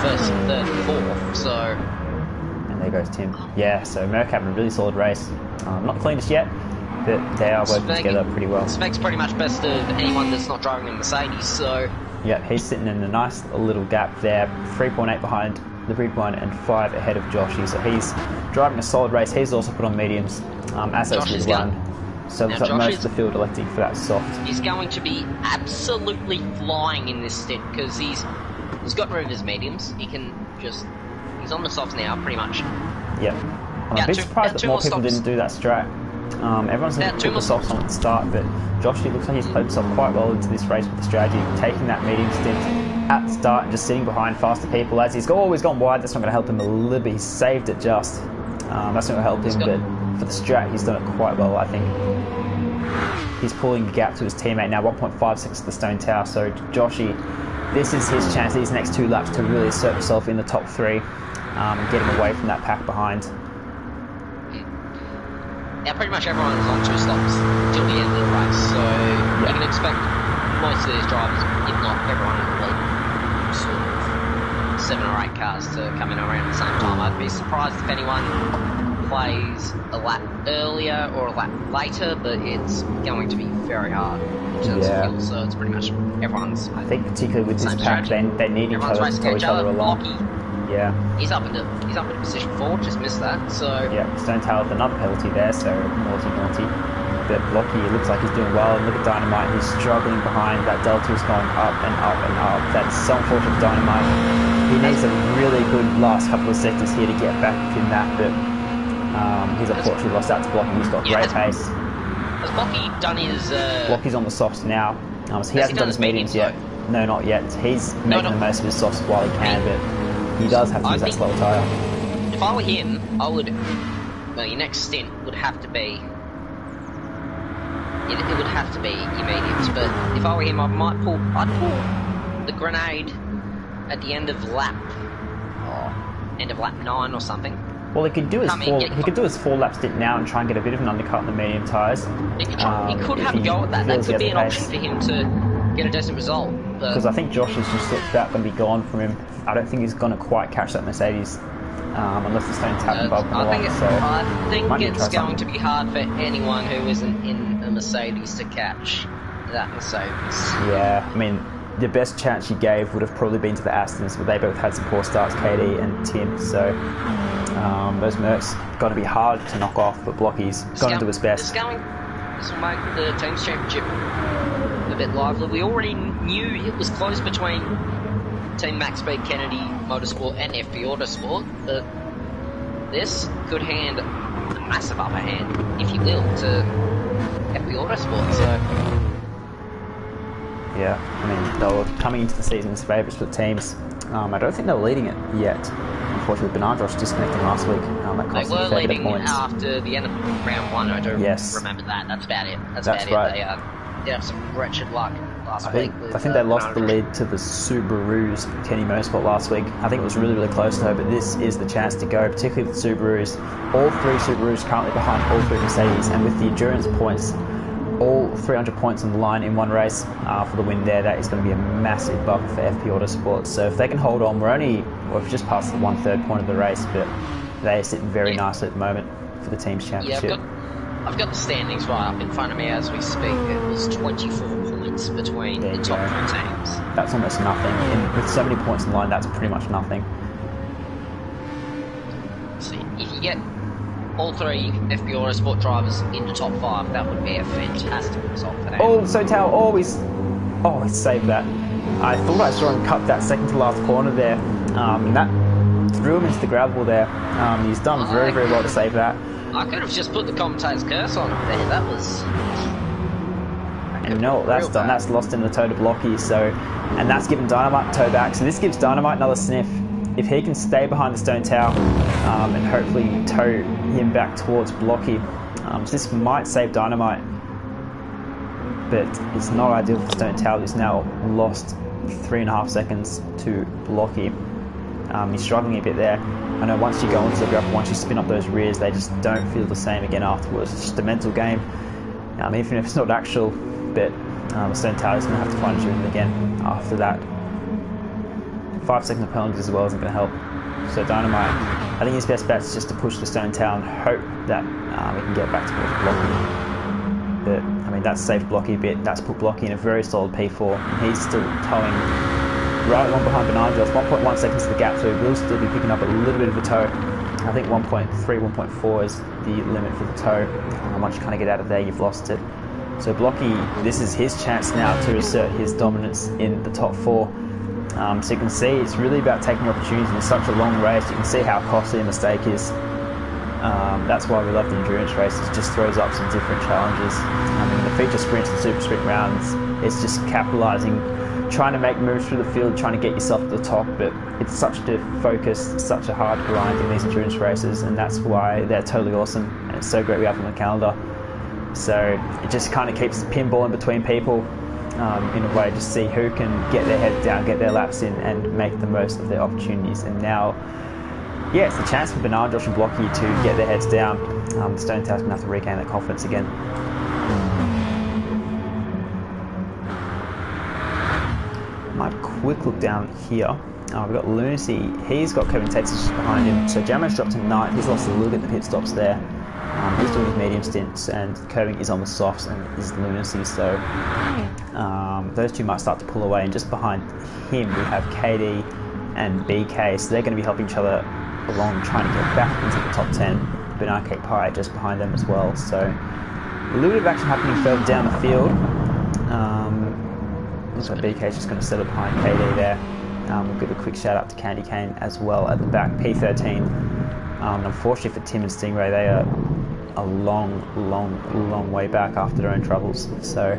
first, third, fourth, so... And there goes Tim. Yeah, so Merc having a really solid race. Not cleanest yet, but they are working together pretty well. Spec's pretty much best of anyone that's not driving a Mercedes, so... Yeah, he's sitting in a nice little gap there, 3.8 behind the grid one and 5 ahead of Joshy, so he's driving a solid race. He's also put on mediums, as has grid one. So looks like most of the field electing for that soft. He's going to be absolutely flying in this stint because he's got rid of his mediums. He's on the softs now, pretty much. Yep. I'm a bit surprised that more people didn't do that strat. Everyone's going to put the softs on at the start, but Joshy looks like he's played himself quite well into this race with the strategy, taking that medium stint at the start and just sitting behind faster people. As he's always gone wide, that's not going to help him a little bit. He saved it just. That's not going to help him, but for the strat, he's done it quite well, I think. He's pulling the gap to his teammate now, 1.56 to the Stone Tower. So Joshy, this is his chance these next 2 laps to really assert himself in the top 3 and get him away from that pack behind. Yeah, pretty much everyone's on 2 stops till the end of the race, so you can expect most of these drivers, if not everyone in the league, sort of 7 or 8 cars to come in around the same time. I'd be surprised if anyone plays a lap earlier or a lap later, but it's going to be very hard in terms of fuel, so it's pretty much everyone's. I think particularly with this pack, they need each other to throw each other along. Yeah. He's up into position 4, just missed that, so... Yeah, Stone Tower with another penalty there, so naughty. But Blocky, it looks like he's doing well, and look at Dynamite, he's struggling behind, that Delta is going up and up and up. That's so unfortunate for Dynamite. He needs a really good last couple of sectors here to get back in that, but he's unfortunately lost out to Blocky. He's got great pace. Has Blocky done his... Blocky's on the softs now, so he hasn't done his mediums yet. No, not yet. He's making the most of his softs while he can, but he does have to use that slower tyre. If I were him, I would... Well, your next stint would have to be... It would have to be your mediums, but if I were him, I'd pull the grenade at the end of lap end of lap 9 or something. Well, he could do his four lap stint now and try and get a bit of an undercut in the medium tyres. He could have a go at that. That could be an option for him to get a decent result. Because I think Josh is just about going to be gone from him. I don't think he's going to quite catch that Mercedes unless the stone tap above the line. I think it's going to be hard for anyone who isn't in a Mercedes to catch that Mercedes. Yeah, I mean, the best chance you gave would have probably been to the Astons, but they both had some poor starts, Katie and Tim. So those Mercs got to be hard to knock off, but Blocky's got to do his best. This will make the Teams Championship a bit lively. We already knew it was close between Team Max Speed Kennedy Motorsport and FP Autosport, but this could hand a massive upper hand, if you will, to FP Autosport. So. Yeah, I mean, they were coming into the season as favourites for the teams. I don't think they were leading it yet. Unfortunately, Bernard-Josh disconnecting last week. That they were leading after the end of round 1. I do remember that. That's about it. That's about it. They had some wretched luck last week. I think they lost the lead to the Subarus, Kenny Motorsport last week. I think it was really, really close though, but this is the chance to go, particularly with the Subarus. All 3 Subarus currently behind all 3 Mercedes, and with the endurance points, all 300 points on the line in one race for the win there. That is going to be a massive buffer for FP Autosport. So if they can hold on, we've just passed the 1/3 point of the race, but they sit very nicely at the moment for the team's championship. Yeah, I've got the standings right up in front of me as we speak. It was 24 points between the top 3 teams. That's almost nothing. With so many points on the line, that's pretty much nothing. So if you get all 3 FP Autosport drivers in the top 5, that would be a fantastic result for them. Oh, Sotal always saved that. I thought I saw him cut that second to last corner there, and that threw him into the gravel there. He's done very, very well to save that. I could have just put the commentator's curse on him there. That was... And you know what that's done? That's lost in the toe to Blocky, and that's given Dynamite toe back. So this gives Dynamite another sniff. If he can stay behind the Stone Tower and hopefully tow him back towards Blocky, so this might save Dynamite, but it's not ideal for Stone Tower, who's now lost 3.5 seconds to Blocky. He's struggling a bit there. I know once you go into the grapple, once you spin up those rears, they just don't feel the same again afterwards. It's just a mental game, even if it's not actual, but Stone Tower is going to have to find him again after that. 5 second penalties as well isn't going to help. So Dynamite, I think his best bet is just to push the Stone Tower and hope that he can get back towards Blocky. But I mean, that's saved Blocky a bit. That's put Blocky in a very solid P4. And he's still towing right one behind Bernard-Josh. 1.1 seconds to the gap, so he will still be picking up a little bit of a tow. I think 1.3, 1.4 is the limit for the tow. Once you kind of get out of there, you've lost it. So Blocky, this is his chance now to assert his dominance in the top 4. So you can see it's really about taking opportunities in such a long race. You can see how costly a mistake is. That's why we love the endurance races. It just throws up some different challenges. The feature sprints and super sprint rounds, it's just capitalising, trying to make moves through the field, trying to get yourself to the top, but it's such a focus, such a hard grind in these endurance races, and that's why they're totally awesome, and it's so great we have them on the calendar. So it just kind of keeps the pinball in between people. In a way, just see who can get their heads down, get their laps in, and make the most of their opportunities. And now, yeah, it's a chance for Bernard-Josh and Blocky to get their heads down. The Stone Tower's going to have to regain their confidence again. Might quick look down here. We've got Lunacy. He's got Kevin Tate just behind him. So Jamo's dropped to 9th. He's lost a little bit in the pit stops there. He's doing his medium stints, and Curving is on the softs and is Lunacy, so those two might start to pull away. And just behind him we have KD and BK, so they're going to be helping each other along, trying to get back into the top 10. But Arcade Pie just behind them as well, so a little bit of action happening further down the field. Looks like BK's just going to settle behind KD there. We'll give a quick shout out to Candy Cane as well at the back, P13. Unfortunately for Tim and Stingray, they are a long way back after their own troubles. So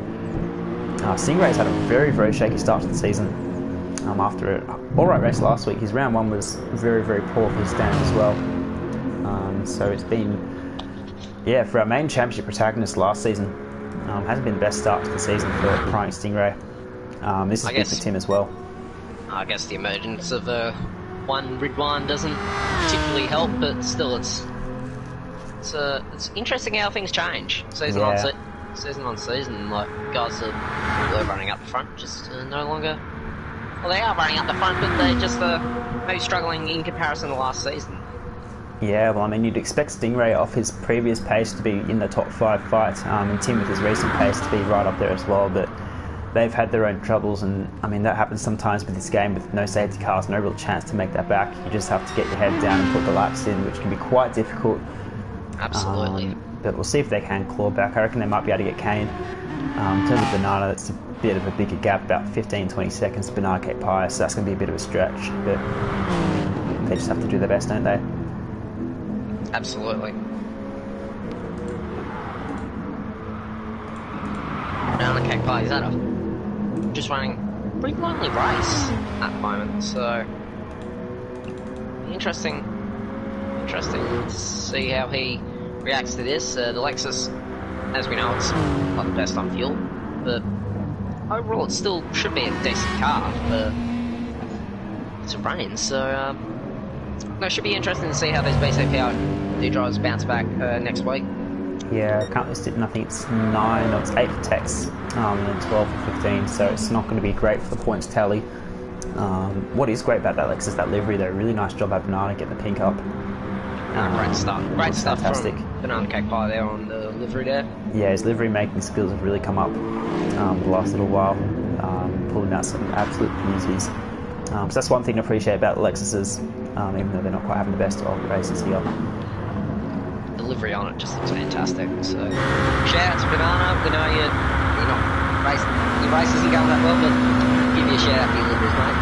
Stingray's had a very, very shaky start to the season. After an alright race last week, his round 1 was very, very poor for his stands as well. So it's been, yeah, for our main championship protagonist last season, hasn't been the best start to the season for Prying Stingray. This is good for Tim as well. I guess the emergence of a one Ridwan doesn't particularly help, but still, it's interesting how things change season on season. Like guys that were running up the front just no longer. Well, they are running up the front, but they just maybe struggling in comparison to last season. Yeah, well, I mean, you'd expect Stingray off his previous pace to be in the top 5 fight, and Tim with his recent pace to be right up there as well, but they've had their own troubles, and I mean, that happens sometimes with this game with no safety cars, no real chance to make that back. You just have to get your head down and put the laps in, which can be quite difficult. Absolutely. But we'll see if they can claw back. I reckon they might be able to get Kane. In terms of Banana, it's a bit of a bigger gap, about 15-20 seconds to Banana Cake Pie, so that's going to be a bit of a stretch, but they just have to do their best, don't they? Absolutely. Banana Cake Pie is just running a pretty lonely race at the moment, so interesting to see how he reacts to this. The Lexus, as we know, it's not the best on fuel, but overall it still should be a decent car to run in, so no, it should be interesting to see how these BC drivers bounce back next week. Yeah, currently sitting, I think it's 9 or it's 8 for Tex, and then 12 for 15, so it's not going to be great for the points tally. What is great about that Lexus, that livery though, really nice job at Banana getting the pink up. Great stuff fantastic from Banana Cake Pie there on the livery there. Yeah, his livery making skills have really come up the last little while, pulling out some absolute beauties. So that's one thing to appreciate about Lexuses, even though they're not quite having the best of races here. The livery on it just looks fantastic. So shout out to Banana. We know you're not racing, your race isn't going that well, but give you a shout out for your liveries, mate.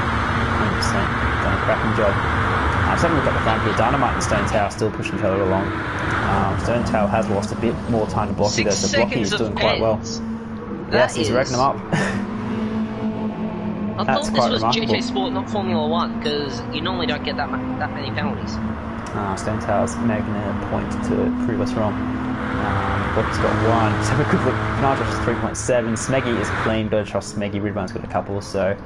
100%, done a cracking job. Let's have a look at the front here. Dynamite and Stone Tower still pushing each other along. Stone Tower has lost a bit more time to Blocky though, so Blocky is doing quite well. Yes, he's racking them up. I thought this was GT Sport, not Formula 1, because you normally don't get that many penalties. Stone Tower's making a point to prove us wrong. Blocky's got 1. Let's have a quick look. Nigel is 3.7. Smeggy is clean, don't trust Smeggy. Ridwan's got a couple, so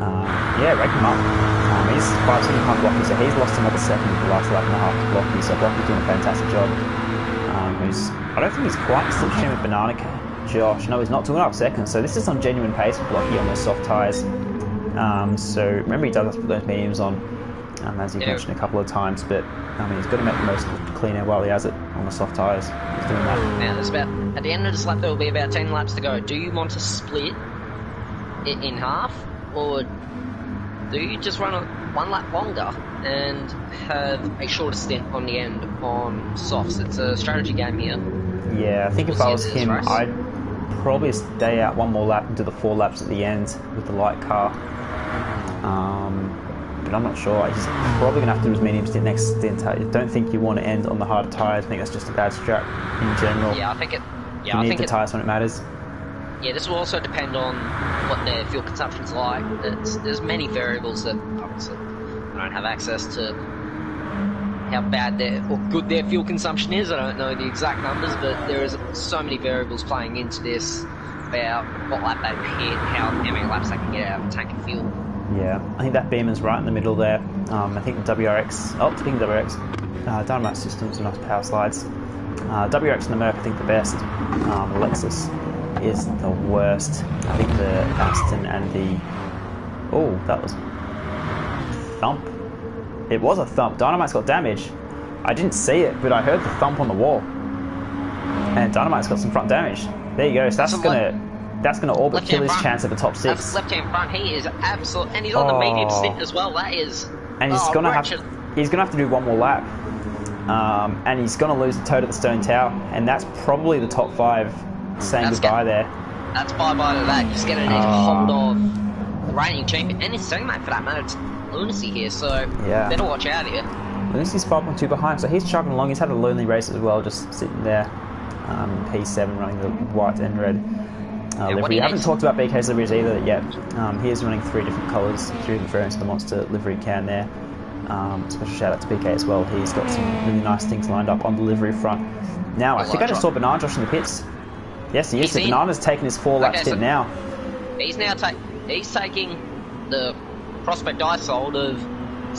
yeah, rake him up. He's 5 seconds behind Blocky, so he's lost another second in the last lap and a half to Blocky, so Blocky's doing a fantastic job. I don't think he's quite slipstream with Banana Josh. No, he's not 2.5 seconds, so this is on genuine pace for Blocky on those soft tyres. So remember, he does have to put those mediums on, as you've mentioned a couple of times, but I mean, he's got to make the most of the clean air while he has it on the soft tyres. He's doing that. Now, there's at the end of this lap, there will be about 10 laps to go. Do you want to split it in half, or do you just run one lap longer and have a shorter stint on the end on softs? It's a strategy game here. Yeah, I think if I was him, I'd probably stay out one more lap and do the 4 laps at the end with the light car. But I'm not sure. He's probably going to have to do his medium stint next stint. I don't think you want to end on the harder tyres. I think that's just a bad strat in general. Yeah, I think it. Yeah, you I need think the tyres when it matters. Yeah, this will also depend on what their fuel consumption's like. There's many variables that obviously I don't have access to how bad or good their fuel consumption is. I don't know the exact numbers, but there is so many variables playing into this about what lap they hit, how many laps they can get out of a tank of fuel. Yeah, I think that Beamer's right in the middle there. I think the WRX, speaking of WRX, Dynamite Systems and nice power slides. WRX and the Merc, I think the best. The Lexus is the worst. I think the Aston and the... Oh, that was... Thump. It was a thump. Dynamite's got damage. I didn't see it, but I heard the thump on the wall. And Dynamite's got some front damage. There you go. So that's gonna all but kill his chance of the top 6. That's left-hand front. He is absolute, and he's on the medium stint as well. That is. And he's gonna have to do one more lap. And he's gonna lose the toe to the Stone Tower, and that's probably the top 5 saying goodbye there. That's bye-bye to that. Just gonna need to hold off the reigning champion and his teammate for that matter. It's Lunacy here, so better watch out here. Lunacy's 5.2 behind, so he's chugging along. He's had a lonely race as well, just sitting there. P7 running the white and red livery. We haven't talked about BK's liveries either yet. He is running 3 different colours, 3 different variants of the Monster livery can there. Special shout out to BK as well. He's got some really nice things lined up on the livery front. Now, I think I just saw Banana Josh in the pits. Yes, he is. So Banana's taking his 4-lap stint now. He's now taking the prospect I sold of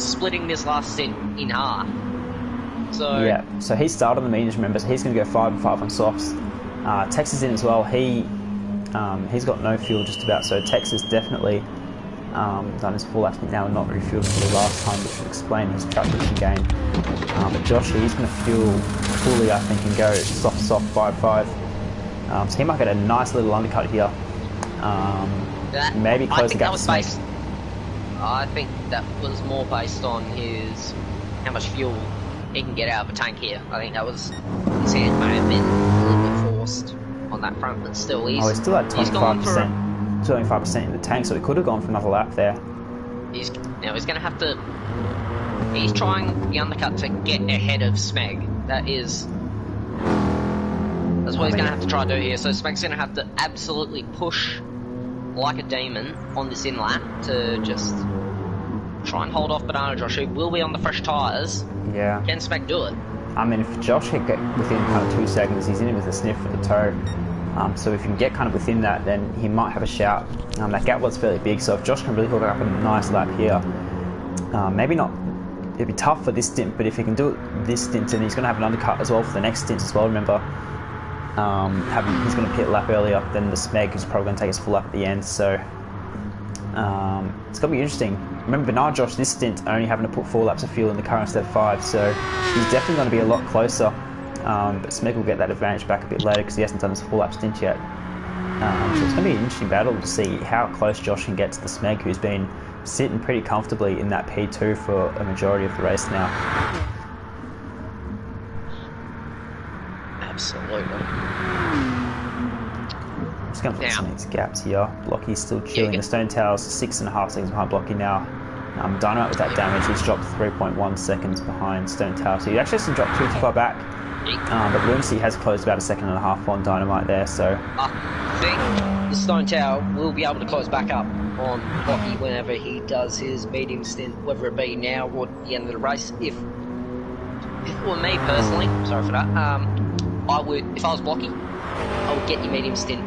splitting this last stint in half. So yeah, so he started on the mediums, remember, so he's going to go 5 and 5 on softs. Tex is in as well. He's got no fuel just about, so Tex is definitely done his full laps now and not refueled for the last time, which should explain his track position gain. But Josh, he's going to fuel fully, I think, and go soft 5-5. So he might get a nice little undercut here. Maybe close the gap to Smeg. I think that was more based on how much fuel he can get out of a tank here. I think that was his hand may have been a little bit forced on that front, but still he's still at 25% in the tank, so he could have gone for another lap there. He's going to have to. He's trying the undercut to get ahead of Smeg. That's what he's going to have to try to do here. So Smeg's going to have to absolutely push like a demon on this in lap to just try and hold off Banana Josh, who will be on the fresh tyres. Yeah. Can Smeg do it? I mean, if Josh can get within kind of 2 seconds, he's in it with a sniff at the toe. So if you can get kind of within that, then he might have a shout. That gap was fairly big, so if Josh can really hook up a nice lap here, maybe not. It'd be tough for this stint, but if he can do it this stint, and he's going to have an undercut as well for the next stint as well. Remember, he's going to pit a lap earlier than the Smeg, who's probably going to take his full lap at the end. So it's going to be interesting. Remember, Banana Josh this stint only having to put 4 laps of fuel in the car instead of 5, so he's definitely going to be a lot closer. But Smeg will get that advantage back a bit later because he hasn't done his full lap stint yet. So it's going to be an interesting battle to see how close Josh can get to the Smeg, who's been sitting pretty comfortably in that P2 for a majority of the race now. Absolutely. I'm just going to put some of these gaps here. Blocky's still chilling. The Stone Tower's 6.5 seconds behind Blocky now. Dynamite with that damage, he's dropped 3.1 seconds behind Stone Tower. So he actually hasn't dropped too far back. But Lunacy has closed about 1.5 seconds on Dynamite there, so... I think the Stone Tower will be able to close back up on Blocky whenever he does his medium stint, whether it be now or at the end of the race. If it were me personally, sorry for that, if I was Blocky, I would get your medium stint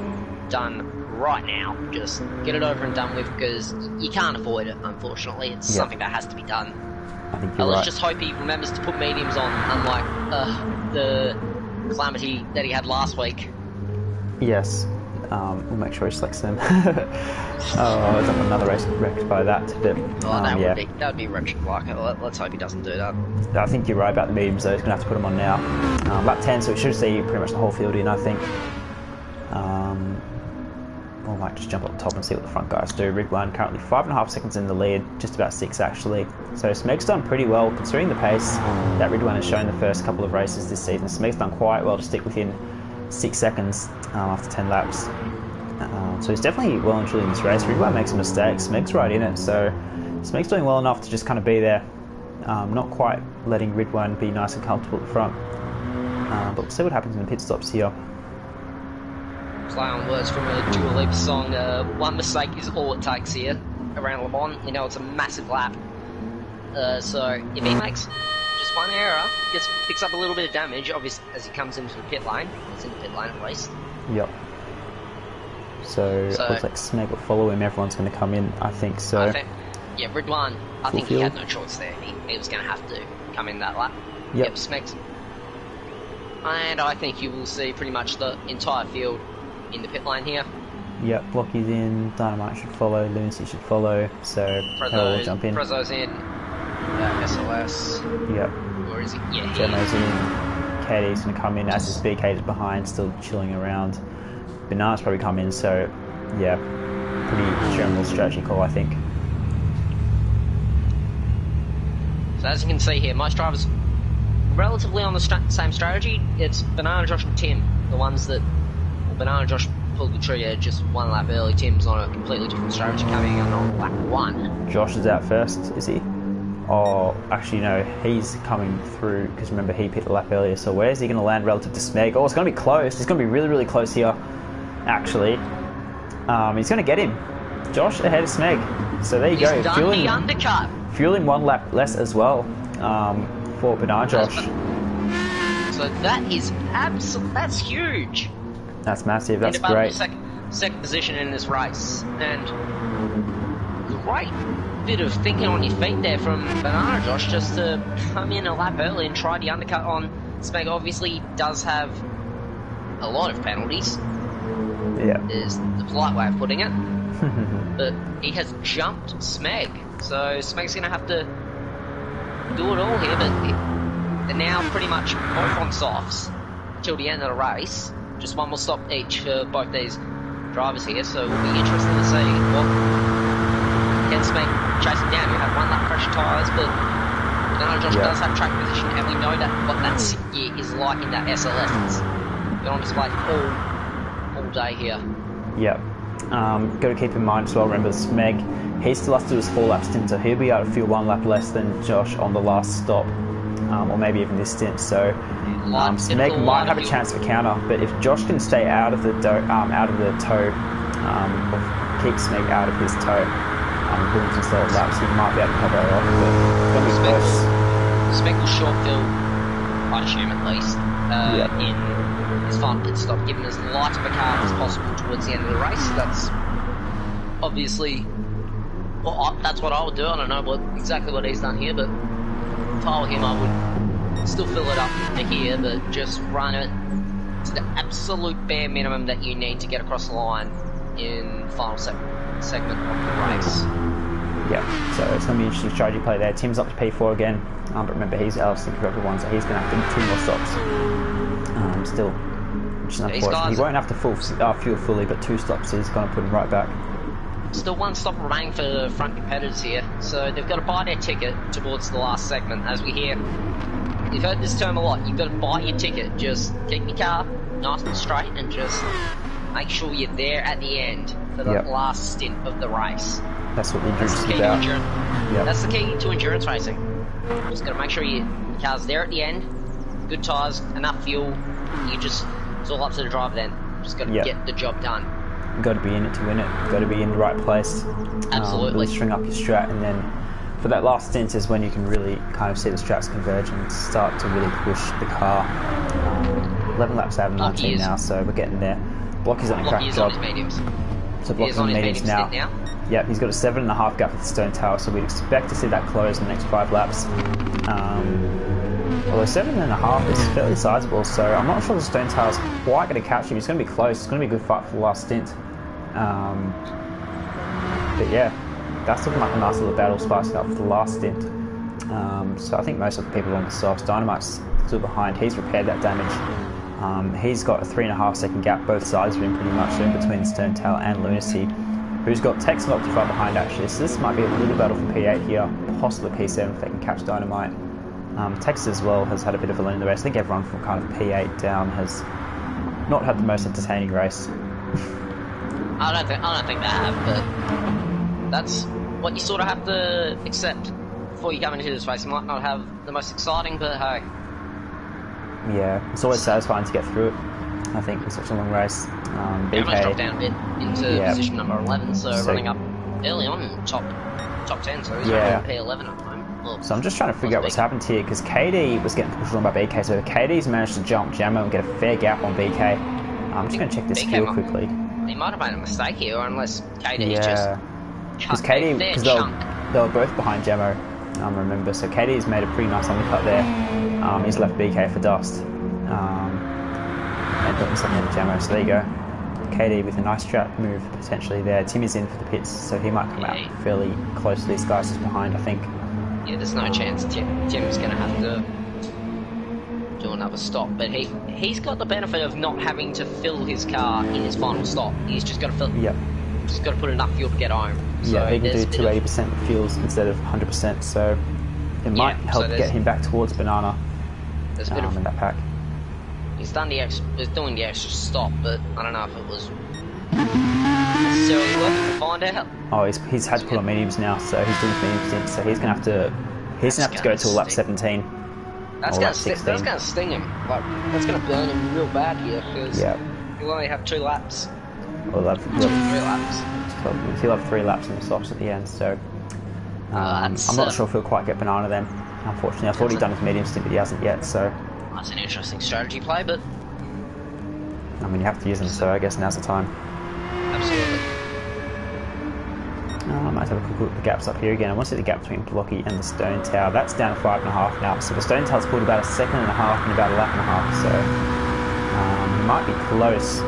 done right now. Just get it over and done with, because you can't avoid it, unfortunately. It's something that has to be done. I think you're right. Let's just hope he remembers to put mediums on, unlike the calamity that he had last week. Yes. We'll make sure he selects them. It's another race to rectify that. But, that would be wretched. Let's hope he doesn't do that. I think you're right about the mediums, though. He's going to have to put them on now. Lap 10, so we should see pretty much the whole field in, I think. We might just jump up top and see what the front guys do. Ridwan currently 5.5 seconds in the lead, just about 6 actually. So Smeg's done pretty well considering the pace that Ridwan has shown the first couple of races this season. Smeg's done quite well to stick within 6 seconds after 10 laps. So he's definitely well and truly in this race. Ridwan makes a mistake, Smeg's right in it, so Smeg's doing well enough to just kind of be there. Not quite letting Ridwan be nice and comfortable at the front. But we'll see what happens in the pit stops here. Play on words from a Dua Lipa song, one mistake is all it takes here around Le Mans. You know, it's a massive lap. So if he makes just one error, picks up a little bit of damage, obviously, as he comes into the pit lane. He's in the pit lane at least. Yep. So it looks like Smeg will follow him. Everyone's going to come in, I think so. Ridwan, I think he had no choice there. He was going to have to come in that lap. Yep, Smeg's. And I think you will see pretty much the entire field in the pit lane here. Yep, Blocky's in, Dynamite should follow, Lunacy should follow, so they'll all jump in. Prezzo's in, SLS. Yep. Or is he? Yeah, Gemmo's in, Katie's going to come in as his BK is behind, still chilling around. Banana's probably come in, so yeah, pretty general strategy call, I think. So as you can see here, most drivers relatively on the same strategy. It's Banana Josh and Tim, the ones that Banana Josh pulled the trigger just one lap early. Tim's on a completely different strategy coming in on lap 1. Josh is out first, is he? Oh, actually no, he's coming through, because remember he picked a lap earlier, so where's he going to land relative to Smeg? Oh, it's going to be close. It's going to be really, really close here, actually. He's going to get him. Josh ahead of Smeg. So there you go. Done the undercut. Fueling 1 lap less as well for Banana Josh. So that is that's huge. That's massive. That's great. Second position in this race, and great bit of thinking on your feet there from Banana Josh, just to come in a lap early and try the undercut on Smeg. Obviously, does have a lot of penalties. Yeah. Is the polite way of putting it. But he has jumped Smeg, so Smeg's going to have to do it all here, but they're now pretty much both on softs till the end of the race. Just one more stop each for both these drivers here, so we'll be interested to see what can Smeg chase him down. You have one lap pressure tyres, but Josh does have track position, and we know that what that sit gear is like in that SLS. It's been on display all day here. Yep. Got to keep in mind as well, remember Smeg, he still has to do his 4 lap stint, so he'll be able to feel 1 lap less than Josh on the last stop, or maybe even this stint. So Smeg might have a chance for counter, but if Josh can stay out of the toe, or keep Smeg out of his toe, putting some solid laps, he might be able to cover it off. But it's going to be close. Smeg will short fill, I assume at least, in his final pit stop, giving as light of a car as possible towards the end of the race. That's obviously, that's what I would do. I don't know exactly what he's done here, but if I were him, I would still fill it up to here, but just run it to the absolute bare minimum that you need to get across the line in the final segment of the race. Yeah, so it's going to be an interesting strategy play there. Tim's up to P4 again, but remember he's LC for everyone, so he's going to have to do 2 more stops. Still, which is unfortunate. He won't have to fuel fully, but 2 stops is going to put him right back. Still 1 stop remaining for the front competitors here, so they've got to buy their ticket towards the last segment. As we hear, you've heard this term a lot, you've got to buy your ticket. Just keep your car nice and straight and just make sure you're there at the end for the last stint of the race. That's what the endurance is about. That's the key to endurance racing. Just got to make sure your car's there at the end, good tyres, enough fuel. It's all up to the driver then. Just got to get the job done. You've got to be in it to win it. You've got to be in the right place. Absolutely. Really string up your strat, and then for that last stint is when you can really kind of see the strats converge and start to really push the car. 11 laps out of 19 now, so we're getting there. Blocky's on a crack job. On his mediums. So Blocky's on his mediums now. Yeah, he's got a 7.5 gap with the Stone Tower, so we'd expect to see that close in the next 5 laps. Although 7.5 is fairly sizable, so I'm not sure the Stone Tower's quite going to catch him. He's going to be close. It's going to be a good fight for the last stint. But yeah, that's looking like a nice little battle spicing up for the last stint. So I think most of the people on the softs, Dynamite's still behind. He's repaired that damage. He's got a 3.5 second gap both sides of him pretty much, so in between the Stone Tower and Lunacy, who's got Tex not too far behind actually. So this might be a little battle for P8 here, possibly P7 if they can catch Dynamite. Tex as well has had a bit of a learn in the race. I think everyone from kind of P8 down has not had the most entertaining race. I don't think they have, but that's what you sort of have to accept before you come into this race. You might not have the most exciting, but hey. Yeah, it's always satisfying to get through it, I think, in such a long race. BK dropped down a bit into position number 11, so running up early on in top 10, so he's running P11 at the moment. Well, so I'm just trying to figure out what's happened here, because KD was getting pushed on by BK, so KD's managed to jump Jammo and get a fair gap on BK. I'm just going to check this fuel quickly. He might have made a mistake here, or unless KD just because KD, because they were both behind Jammo, remember, so KD's made a pretty nice undercut there. He's left BK for dust, and put himself in Jammo, so there you go. KD with a nice trap move potentially there. Timmy's in for the pits, so he might come out fairly close to these guys just behind, I think. Yeah, there's no chance Tim's going to have to do another stop, but he's got the benefit of not having to fill his car in his final stop. He's just got to fill. Yep. Just got to put enough fuel to get home. So he can do 280% fuels instead of 100%, so it might help get him back towards Banana in that pack. He's done he's doing the extra stop, but I don't know if it was necessarily worth it to find out. Oh, he's had to put on mediums now, so he's doing mediums, so he's gonna have to go to lap 17. That's gonna sting him. Like, that's gonna burn him real bad here, because he'll only have 2 laps. Well, he'll have 3 laps. He'll have 3 laps in the softs at the end, so I'm not sure if he'll quite get Banana then, unfortunately. I thought he'd done his medium stint, but he hasn't yet, so... That's an interesting strategy play, but... I mean, you have to use them, so I guess now's the time. Absolutely. Let's have a quick look at the gaps up here again. I want to see the gap between Blocky and the Stone Tower. That's down to 5.5 now. So the Stone Tower's pulled about a second and a half and about a lap and a half. So might be close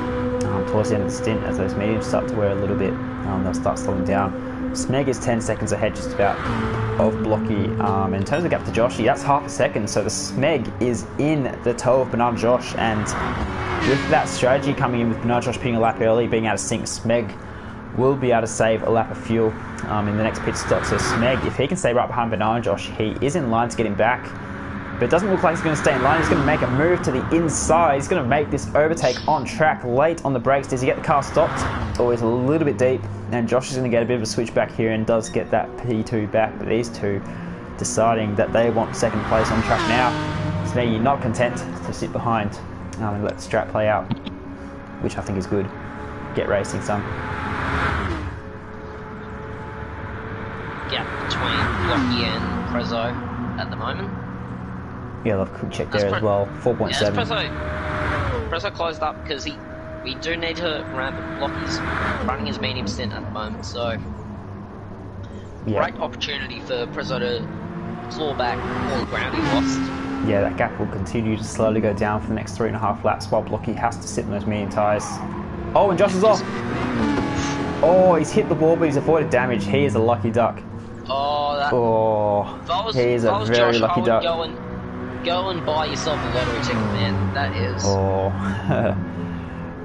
towards the end of the stint as those mediums start to wear a little bit. They'll start slowing down. Smeg is 10 seconds ahead just about of Blocky. In terms of gap to Joshy, that's half a second. So the Smeg is in the toe of Banana Josh, and with that strategy coming in with Banana Josh being a lap early, being able to sink, Smeg will be able to save a lap of fuel in the next pit stop. So Smeg, if he can stay right behind Banana Josh, he is in line to get him back. But it doesn't look like he's going to stay in line. He's going to make a move to the inside. He's going to make this overtake on track late on the brakes. Does he get the car stopped? Oh, he's a little bit deep. And Josh is going to get a bit of a switch back here and does get that P2 back. But these two deciding that they want second place on track now. Smeggy not content to sit behind and let the strap play out, which I think is good. Get racing, son. Gap between Blocky and Prezzo at the moment. Yeah, I'll have a quick check there as well. 4.7. Yeah, Prezzo closed up because we do need to ramp up. Blocky's running his medium stint at the moment, so great opportunity for Prezzo to claw back all the ground he lost. Yeah, that gap will continue to slowly go down for the next 3.5 laps while Blocky has to sit in those medium tyres. Oh, and Josh is off! Oh, he's hit the wall, but he's avoided damage. He is a lucky duck. He is a very lucky duck. Go and buy yourself a lottery ticket, man. That is...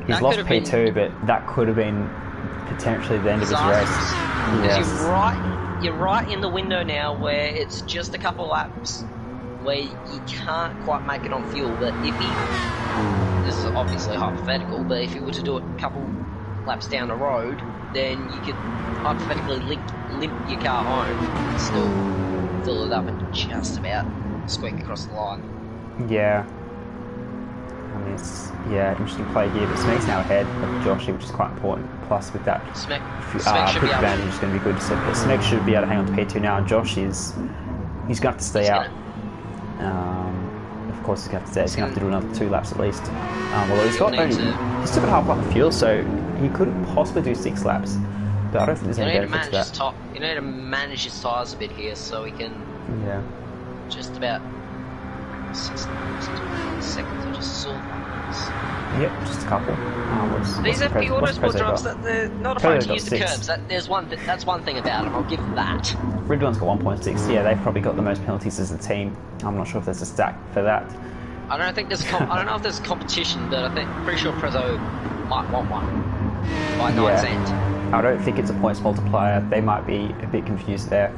He's lost P2, but that could have been potentially the end of his race. Yes. You're right in the window now where it's just a couple laps where you can't quite make it on fuel, but if he... This is obviously hypothetical, but if you were to do it a couple laps down the road, then you could hypothetically limp your car home and still fill it up and just about squeak across the line. Yeah. I mean, it's interesting play here, but Smeg's now ahead of Joshy, which is quite important. Plus, with that Smeg quick advantage is going to be good. So Smeg should be able to hang on to P2 now, and Josh he's going to have to stay out. Of course, he's going to have to stay. He's going to have to do another 2 laps at least. Although he's still got half a lap of fuel, so he could possibly do 6 laps. But I don't think there's any benefit to that. You need to manage his tyres a bit here, so he can. Yeah. Just about 6 seconds. I just saw. Yep, just a couple. These FP Autosport drivers, they're not afraid to use the curbs. That's one thing about them. I'll give them that. Red One's got 1.6. Yeah, they've probably got the most penalties as a team. I'm not sure if there's a stack for that. I don't think there's. I don't know if there's competition, but I'm pretty sure Prezzo might want one by 9 cents. I don't think it's a points multiplier. They might be a bit confused there.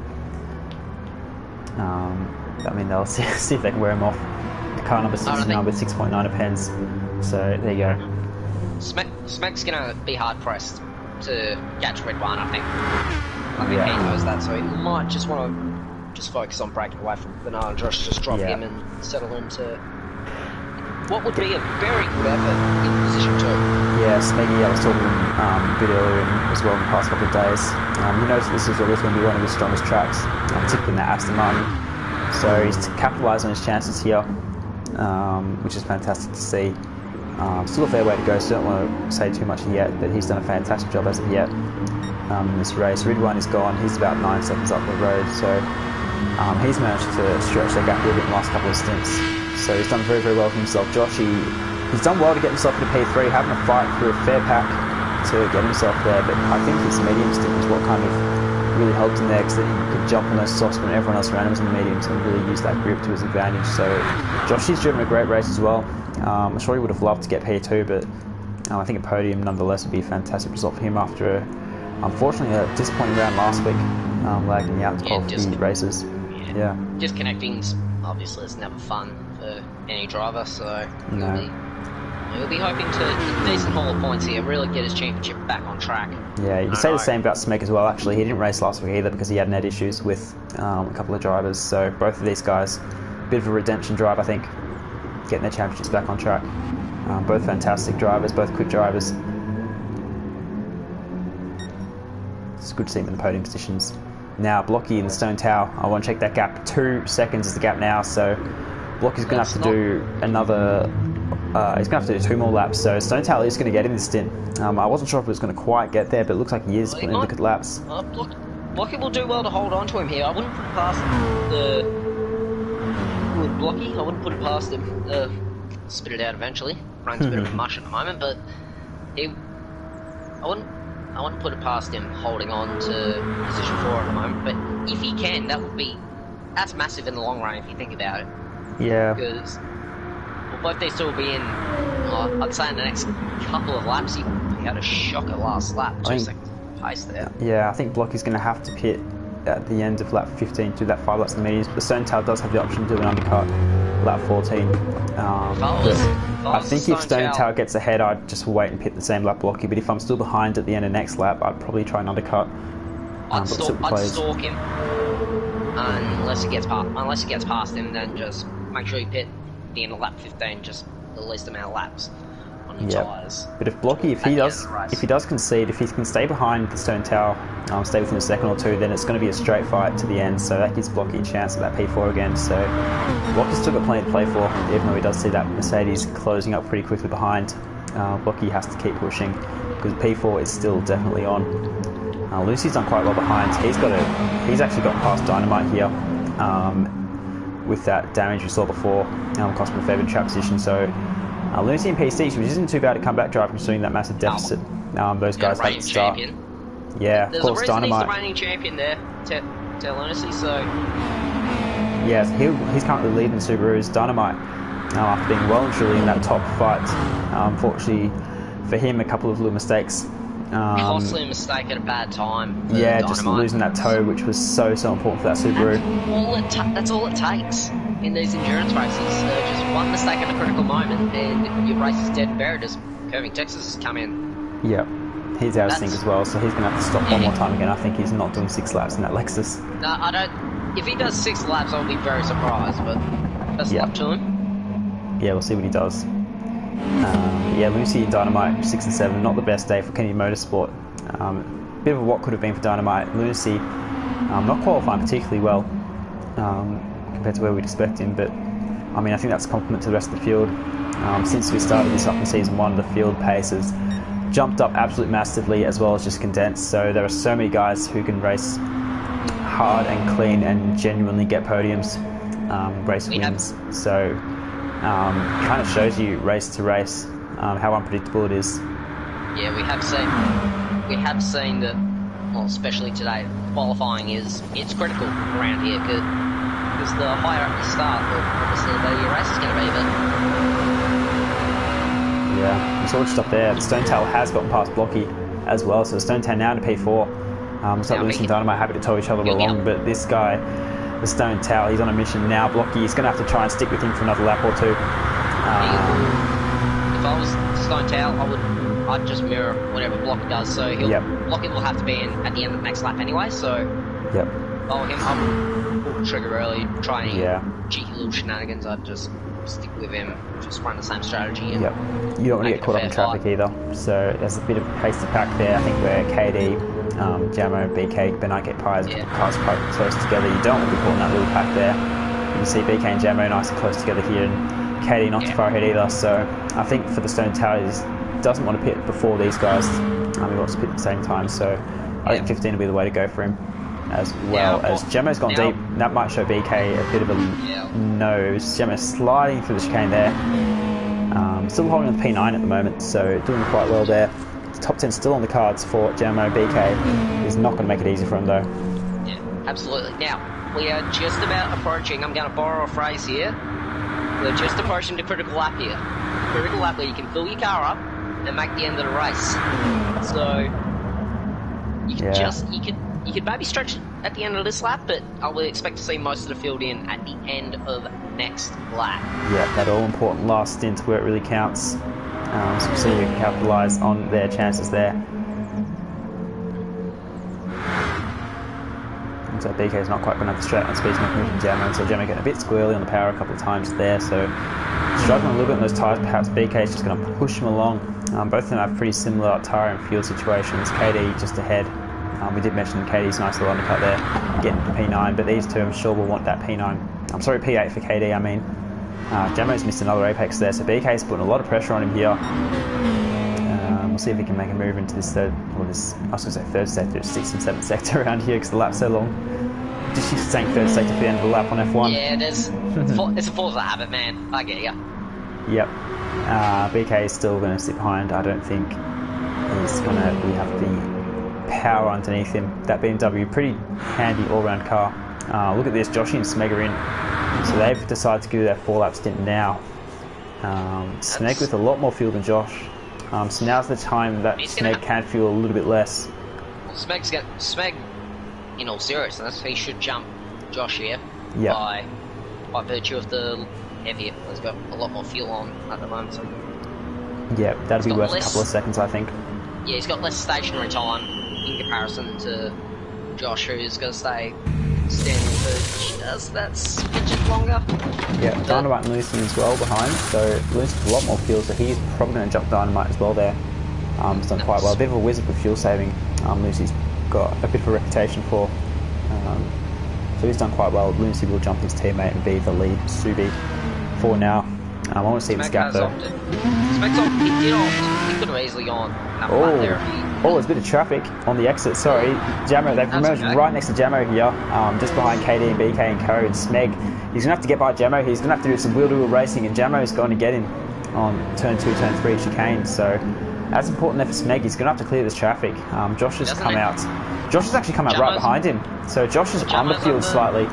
I mean, they'll see if they can wear him off. The car number 69 with 6.9 pence. So there you go. Smeg's gonna be hard pressed to catch Red One. I think he knows that, so he might just want to focus on breaking away from Banana Josh, just drop him and settle into what would be a very good effort in position 2. Yeah, Smeggy, I was talking a bit earlier as well in the past couple of days. He knows this is always going to be one of his strongest tracks, particularly in that Aston Martin. So he's capitalised on his chances here, which is fantastic to see. Still a fair way to go, so I don't want to say too much yet, but he's done a fantastic job as of yet in this race. Red One is gone, he's about 9 seconds up the road, so he's managed to stretch that gap a little bit in the last couple of stints. So he's done very, very well for himself. Joshy, he's done well to get himself into P3, having a fight through a fair pack to get himself there, but I think his medium stint was what kind of really helped him there, because then he could jump on those softs when everyone else around him was in the mediums and really use that grip to his advantage. So Joshy's driven a great race as well. I'm sure he would have loved to get P2, but I think a podium nonetheless would be a fantastic result for him after, unfortunately, a disappointing round last week, lagging out of the races. Yeah. Disconnecting's obviously it's never fun for any driver, so he'll be hoping to get a decent haul of points here, really get his championship back on track. Yeah, you can say the same about Smeg as well. Actually, he didn't race last week either because he had net issues with a couple of drivers. So both of these guys, a bit of a redemption drive, I think, getting their championships back on track. Both fantastic drivers, both quick drivers. It's good to see them in the podium positions. Now, Blocky in the Stone Tower. I want to check that gap. 2 seconds is the gap now, so Blocky's going to have to do another... he's going to have to do 2 more laps, so Stone Tower is going to get in this stint. I wasn't sure if it was going to quite get there, but it looks like he is putting in good laps. Blocky will do well to hold on to him here. I wouldn't put it past the good Blocky. I wouldn't put it past him. Spit it out eventually. Brain's a bit of a mush at the moment, but I wouldn't put it past him holding on to position 4 at the moment. But if he can, that's massive in the long run if you think about it. Yeah. Because both these two will be in, I'd say in the next couple of laps, he had a shocker last lap, 2 seconds pace there. Yeah, I think Blocky's going to have to pit at the end of lap 15 to do that 5 laps in the mediums, but the Stonetail does have the option to do an undercut lap 14. I think if Stonetail gets ahead, I'd just wait and pit the same lap Blocky, but if I'm still behind at the end of next lap, I'd probably try an undercut. I'd stalk him, unless he gets past him, then just make sure you pit at the end of lap 15, just the least amount of laps on your tyres. But if Blocky, if he does concede, if he can stay behind the Stonetail, stay within a second or two, then it's going to be a straight fight to the end, so that gives Blocky a chance at that P4 again. So Blocky's still got plenty to play for, even though he does see that Mercedes closing up pretty quickly behind. Blocky has to keep pushing, because P4 is still definitely on. Lucy's done quite well behind. He's actually got past Dynamite here with that damage we saw before, cost him a fair bit of track position. So Lucy and P6, which isn't too bad to come back drive considering that massive deficit. Those guys had to start. Yeah, of course, Dynamite. There's a reigning champion there, Tell Lucy, so... Yeah, he's currently leading Subaru's. Dynamite, after being well and truly in that top fight, unfortunately for him, a couple of little mistakes. Costly mistake at a bad time. Yeah, Dynamite. Just losing that toe, which was so important for that Subaru. That's all it takes in these endurance races. Just one mistake at a critical moment, and your race is dead and buried as Curving Texas has come in. Yeah, he's out of sync as well, so he's going to have to stop one more time again. I think he's not doing 6 laps in that Lexus. No, I don't. If he does 6 laps, I'll be very surprised, but best luck to him. Yeah, we'll see what he does. Yeah, Lucy and Dynamite 6 and 7, not the best day for Kennedy Motorsport. Bit of what could have been for Dynamite. Lucy not qualifying particularly well compared to where we'd expect him, but I mean, I think that's a compliment to the rest of the field. Since we started this up in season 1, the field pace has jumped up absolutely massively, as well as just condensed. So there are so many guys who can race hard and clean and genuinely get podiums, race wins. So kind of shows you race to race how unpredictable it is. Yeah, we have seen that. Well, especially today, qualifying it's critical around here because the higher up you start, the obviously the better your race is going to be. But yeah, we saw just up there. The Stonetail has gotten past Blocky as well, so the Stonetail now to P4. Looks like Lucy and Dynamite happy to tow each other along, but this guy, the Stonetail, he's on a mission now. Blocky is going to have to try and stick with him for another lap or two. If I was Stonetail, I'd just mirror whatever Blocky does. So Blocky will have to be in at the end of the next lap anyway. So follow him. I would pull the trigger early, try any cheeky little shenanigans. I'd just stick with him, just run the same strategy. And you don't want to get caught up in traffic either. So there's a bit of pace to pack there. I think where KD, Jamo, BK, Benike cars quite close together. You don't want to be caught in that little pack there. You can see BK and Jamo nice and close together here, and KD not too far ahead either. So I think for the Stonetail, he doesn't want to pit before these guys. He wants to pit at the same time. So I think 15 will be the way to go for him, as well as Jamo's gone deep. That might show BK a bit of a nose. Jamo's sliding through the chicane there. Still holding the P9 at the moment, so doing quite well there. Top 10 still on the cards for Jamo. BK is not going to make it easy for him though. Yeah, absolutely. Now, we are just about approaching, I'm going to borrow a phrase here, we're just approaching the critical lap here. Critical lap where you can fill your car up and make the end of the race. So, you can you could maybe stretch at the end of this lap, but I would expect to see most of the field in at the end of next lap. Yeah, that all-important last stint where it really counts. So we'll see if we can capitalise on their chances there. So BK's not quite going to have the straight on speed from Jamo, so Jamo getting a bit squirrely on the power a couple of times there, so struggling a little bit on those tyres. Perhaps BK's just going to push him along. Both of them have pretty similar tyre and fuel situations. KD just ahead. We did mention KD's nice little undercut there, getting the P9, but these two I'm sure will want that P9. I'm sorry, P8 for KD, I mean. Jamo's missed another apex there, so BK's putting a lot of pressure on him here. We'll see if he can make a move into this third, or this, I was going to say third sector, 6th and 7th sector around here because the lap's so long. Just used to saying third sector for the end of the lap on F1. Yeah, it is. It's a force of habit, man. I get ya. Yep. BK is still going to sit behind. I don't think he's going to really have the power underneath him. That BMW, pretty handy all-round car. Look at this, Joshy and Smeg are in. So they've decided to do their 4-lap stint now. Smeg with a lot more fuel than Josh. So now's the time that Smeg can fuel a little bit less. Well, Smeg, in all seriousness, he should jump Josh here by virtue of the heavier. He's got a lot more fuel on at the moment. So yeah, that'd be worth a couple of seconds, I think. Yeah, he's got less stationary time in comparison to Josh, who's going to stay standing for just that smidgen longer. Yeah, Dynamite and Lucy as well behind, so Lucy's a lot more fuel, so he's probably going to jump Dynamite as well there. He's done quite well. A bit of a wizard with fuel saving. Lucy's got a bit of a reputation for. So he's done quite well. Lucy will jump his teammate and be the lead Subi for now. I want to see this gap though. Smeg's opt. He did opt. He could have easily gone up there. Oh, there's a bit of traffic on the exit. Sorry, Jamo. They've emerged right next to Jamo here, just behind KD and BK and Co. and Smeg. He's gonna have to get by Jamo. He's gonna have to do some wheel-to-wheel racing, and Jamo's going to get him on turn 2, turn 3 chicane. So that's important there for Smeg. He's gonna have to clear this traffic. Josh has come out. Josh has actually come out right behind him. So Josh is underfueled slightly.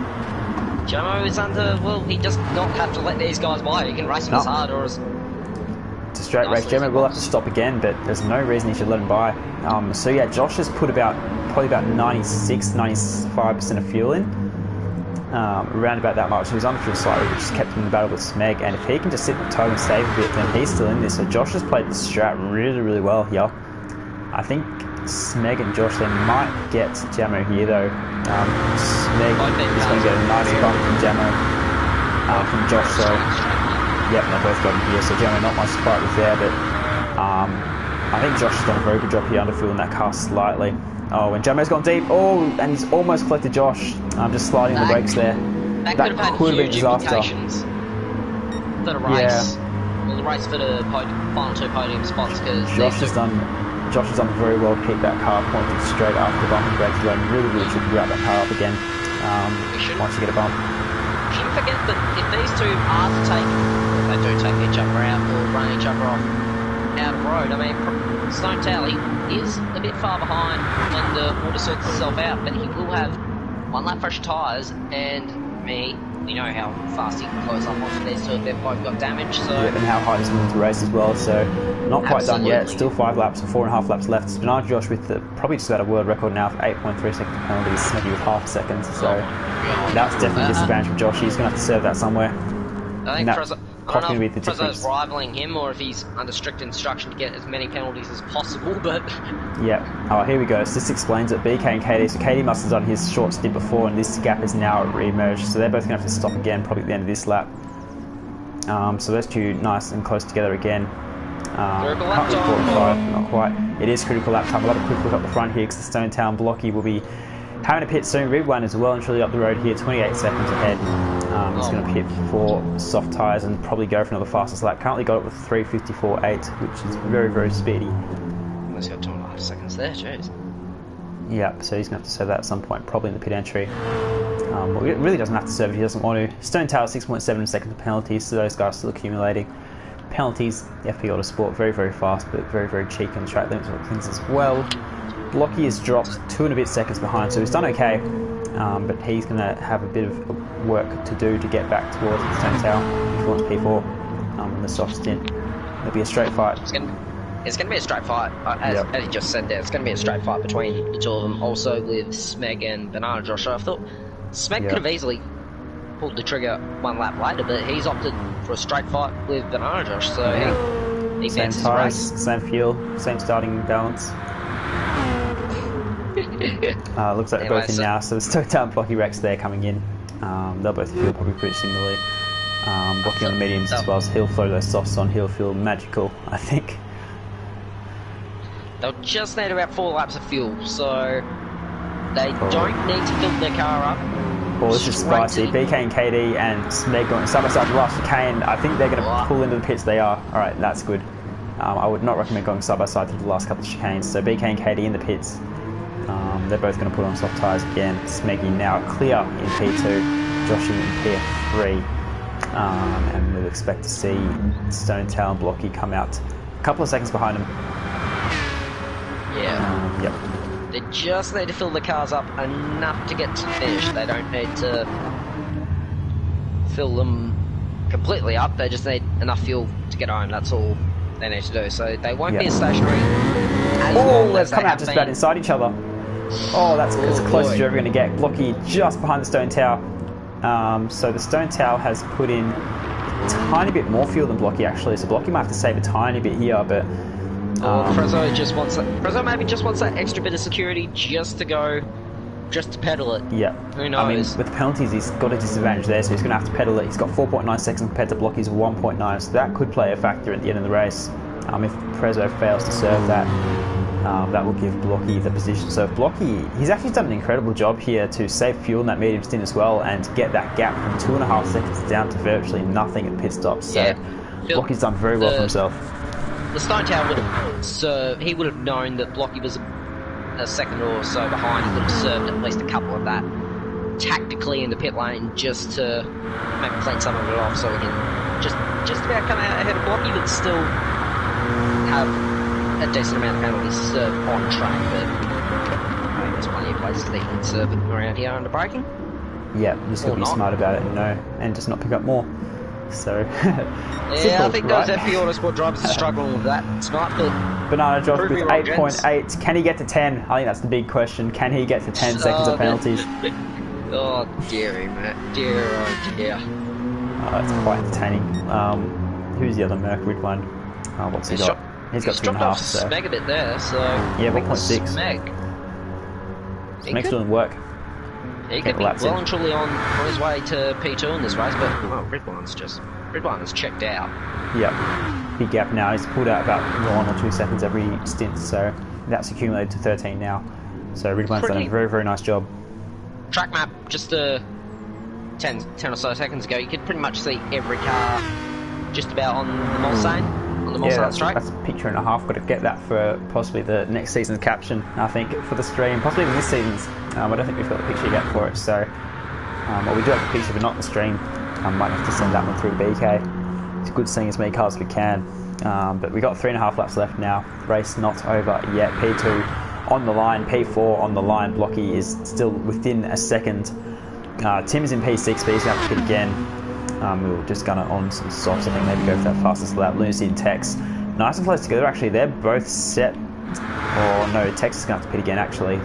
Jamo is under. Well, he does not have to let these guys by. He can race them as hard or as. It's a straight race. Jamo will have to stop again, but there's no reason he should let him by. So yeah, Josh has put probably about 95% of fuel in. Around about that much. He was underfueled slightly, which just kept him in the battle with Smeg. And if he can just sit in the toe and save a bit, then he's still in this. So Josh has played the strat really, really well here. I think Smeg and Josh, they might get Jamo here though. Smeg is going to get a nice bump from Jamo, from Josh. So yep, they both got him here. So Jamo not much to fight with there, but I think Josh has done a very good job here underfueling that car slightly. Oh, and Jamo's gone deep. Oh, and he's almost collected Josh. Just sliding on the brakes there. That could have been disaster for the race. Yeah. Well, the race for the final 2 podium spots because Josh has done very well to keep that car pointed straight after the bump and brakes alone. Really, really tricky to wrap that car up again once you get a bump. We shouldn't forget that if these two are to take, if they do take each other out or run each other off out of road, I mean, Stone Tally is a bit far behind when the water sorts itself out, but he will have 1 lap fresh tyres, and we know how fast he can close up onto these two if they've both got damage. So yeah, and how hard he's willing to race as well, so not quite done yet. Still 5 laps or 4.5 laps left. Spinard Josh with probably just about a world record now for 8.3 second penalties, Smeggy with half a second, so that's definitely a disadvantage for Josh. He's going to have to serve that somewhere. I think I don't know if Prezzo's rivaling him or if he's under strict instruction to get as many penalties as possible, but... Yeah. Oh, here we go. So this explains it. BK and KD. So KD must have done his short stint before, and this gap is now re-emerged. So they're both going to have to stop again, probably at the end of this lap. So those two nice and close together again. Critical lap time. Not quite. It is critical lap time. A lot of quick look up the front here because the Stone Town Blocky will be having a pit soon. Red one as well and truly up the road here, 28 seconds ahead. He's going to pit for soft tyres and probably go for another fastest lap. Currently got it with 3:54.8, which is very, very speedy. He's got 2.5 seconds there, jeez. Yeah, so he's going to have to serve that at some point, probably in the pit entry. Well, it really doesn't have to serve if he doesn't want to. Stone Tower 6.7 seconds of penalties, so those guys are still accumulating. Penalties, FP Autosport, very, very fast, but very, very cheeky on the track limits and things as well. Blocky has dropped 2 and a bit seconds behind, so he's done okay, but he's going to have a bit of work to do to get back towards the Stone Tower if he wants P4 in the soft stint. It'll be a straight fight. It's going to be a straight fight, as you just said there. It's going to be a straight fight between the two of them, also with Smeg and Banana Josh. So I thought Smeg could have easily pulled the trigger 1 lap later, but he's opted for a straight fight with Banana Josh, so he same fancies tyres, the race. same fuel, same starting balance. Looks like they're both in now, so the Stone Town Blocky Rex there coming in. They'll both feel probably pretty similarly. Blocky on the mediums as well, so he'll flow those softs on, he'll feel magical, I think. They'll just need about 4 laps of fuel, so they don't need to fill their car up. Oh, this is spicy. BK and KD and Smeg going side by side to last chicane. I think they're going to pull into the pits. They are. Alright, that's good. I would not recommend going side by side through the last couple of chicanes. So BK and KD in the pits. They're both going to put on soft tyres again. Smeggy now clear in P2, Joshy in P3. And we'll expect to see Stone Tail and Blocky come out a couple of seconds behind him. Yeah. Yep. They just need to fill the cars up enough to get to the finish. They don't need to fill them completely up. They just need enough fuel to get home. That's all they need to do. So they won't be stationary as long they've as come they out just have about been. inside each other. Oh, that's as close as you're ever going to get. Blocky just behind the Stone Tower. So the Stone Tower has put in a tiny bit more fuel than Blocky actually. So Blocky might have to save a tiny bit here, but Prezzo just wants that. Prezzo maybe just wants that extra bit of security just to pedal it. yeah. Who knows? I mean, with the penalties, he's got a disadvantage there, so he's going to have to pedal it. He's got 4.9 seconds compared to Blocky's 1.9, so that could play a factor at the end of the race. If Prezzo fails to serve that, that will give Blocky the position. So Blocky, he's actually done an incredible job here to save fuel in that medium stint as well and get that gap from 2.5 seconds down to virtually nothing at pit stops. So Blocky's done very well for himself. The Stone Tower would have served. He would have known that Blocky was a second or so behind. He would have served at least a couple of that tactically in the pit lane just to maybe clean some of it off, so he can just about come out ahead of Blocky, but still have a decent amount of penalties served on track. But I mean, there's plenty of places that you can serve it around here under braking. Yeah, you just got to be smart about it and just not pick up more. So, yeah, I think those FP Autosport drivers are struggling with that tonight. But Banana Josh with 8.8. Can he get to 10? I think that's the big question. Can he get to 10 seconds of penalties? Oh, dearie, Matt. Dear, oh, dear. It's quite entertaining. Who's the other Mercury one? What's he got? He's got 2.5. So. Smeg a bit there, so... Yeah, 1.6. Smeg's doing work. He could be well and truly on his way to P2 in this race, but Ridwine's checked out. Yep, big gap now. He's pulled out about 1 or 2 seconds every stint, so that's accumulated to 13 now. So Ridwine's done a very, very nice job. Track map, just 10 or so seconds ago, you could pretty much see every car just about on the Mulsanne. That's a picture and a half. Got to get that for possibly the next season's caption, I think, for the stream. Possibly even this season's. I don't think we've got the picture yet for it, so... well, we do have the picture, but not the stream. Might have to send that one through to BK. It's good seeing as many cars as we can. But we've got 3.5 laps left now. Race not over yet. P2 on the line, P4 on the line. Blocky is still within a second. Tim's in P6, but he's going to have to pit again. We were just going to on some softs, I think, maybe go for that fastest lap. Lunacy and Tex, nice and close together actually. They're both set. Oh no, Tex is going to have to pit again actually.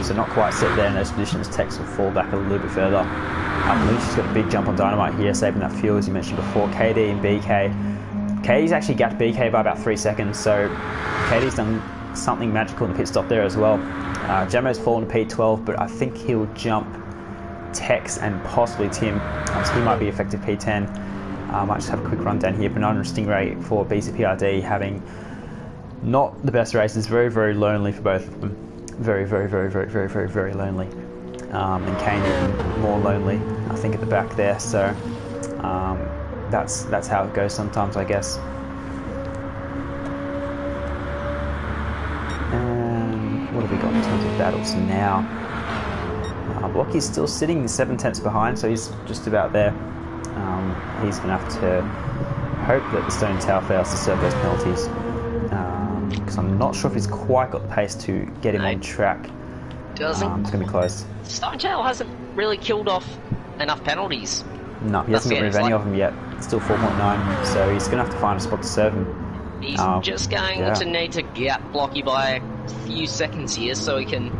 So not quite set there in those positions. Tex will fall back a little bit further. Lunacy's got a big jump on Dynamite here, saving that fuel as you mentioned before. KD and BK. KD's actually gapped BK by about 3 seconds, so KD's done something magical in the pit stop there as well. Jamo's fallen to P12, but I think he'll jump Tex and possibly Tim, so he might be effective P10. Might just have a quick run down here. Banana and Stingray for BCPRD having not the best races, very, very lonely for both of them. Very, very, very, very, very, very, very lonely. And Kane even more lonely, I think, at the back there. So that's how it goes sometimes, I guess. And what have we got in terms of battles now? Blocky's still sitting 7/10 behind, so he's just about there. He's going to have to hope that the Stone Tower fails to serve those penalties, because I'm not sure if he's quite got the pace to get him on track. Doesn't. It's going to be close. Stone Tower hasn't really killed off enough penalties. No, he hasn't got rid of any of them yet. It's still 4.9, so he's going to have to find a spot to serve him. He's just going to need to gap Blocky by a few seconds here, so he can...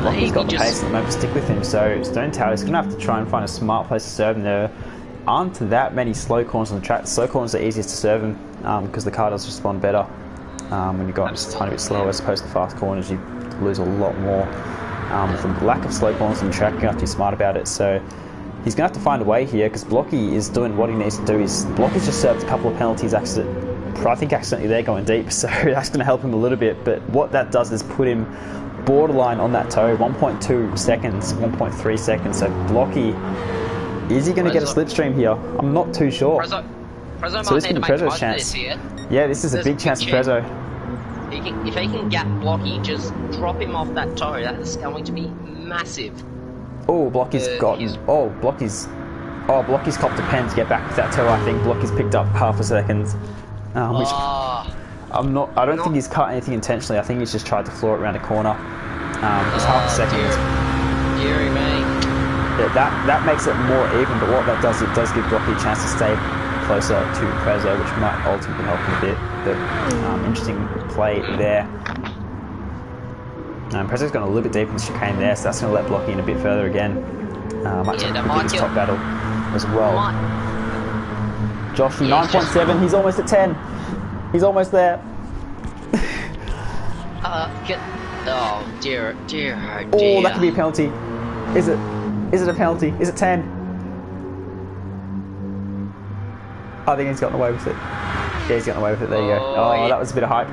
Blocky's got the pace at the moment to stick with him, so Stone Tower is going to have to try and find a smart place to serve him. There aren't that many slow corners on the track. The slow corners are easiest to serve him because the car does respond better when you go just a tiny bit slower as opposed to fast corners. You lose a lot more. With the lack of slow corners on the track, you have to be smart about it. So he's going to have to find a way here because Blocky is doing what he needs to do. Blocky's just served a couple of penalties, I think accidentally they're going deep, so that's going to help him a little bit. But what that does is put him borderline on that toe, 1.2 seconds, 1.3 seconds. So Blocky, is he going to get a slipstream here? I'm not too sure. Prezzo So might this need could to be make the Prezzo's most of chance. this here. Yeah, this is a There's big chance for Prezzo. If he can gap Blocky, just drop him off that toe. That is going to be massive. Oh, Blocky's gotten. Oh, Blocky's copped a pen to get back with that toe. I think Blocky's picked up half a second. Which I don't think he's cut anything intentionally. I think he's just tried to floor it around a corner. It's half a second. Deary me. Yeah, that makes it more even, but what that does, it does give Blocky a chance to stay closer to Prezzo, which might ultimately help him a bit. But interesting play there. Prezzo's gone a little bit deep in the chicane there, so that's going to let Blocky in a bit further again. Might take his top battle as well. Josh, 9.7, he's almost at 10. He's almost there. Oh dear. Oh, that could be a penalty. Is it? Is it a penalty? Is it 10? I think he's gotten away with it. Yeah, he's gotten away with it. There you go. Oh, that was a bit of hype.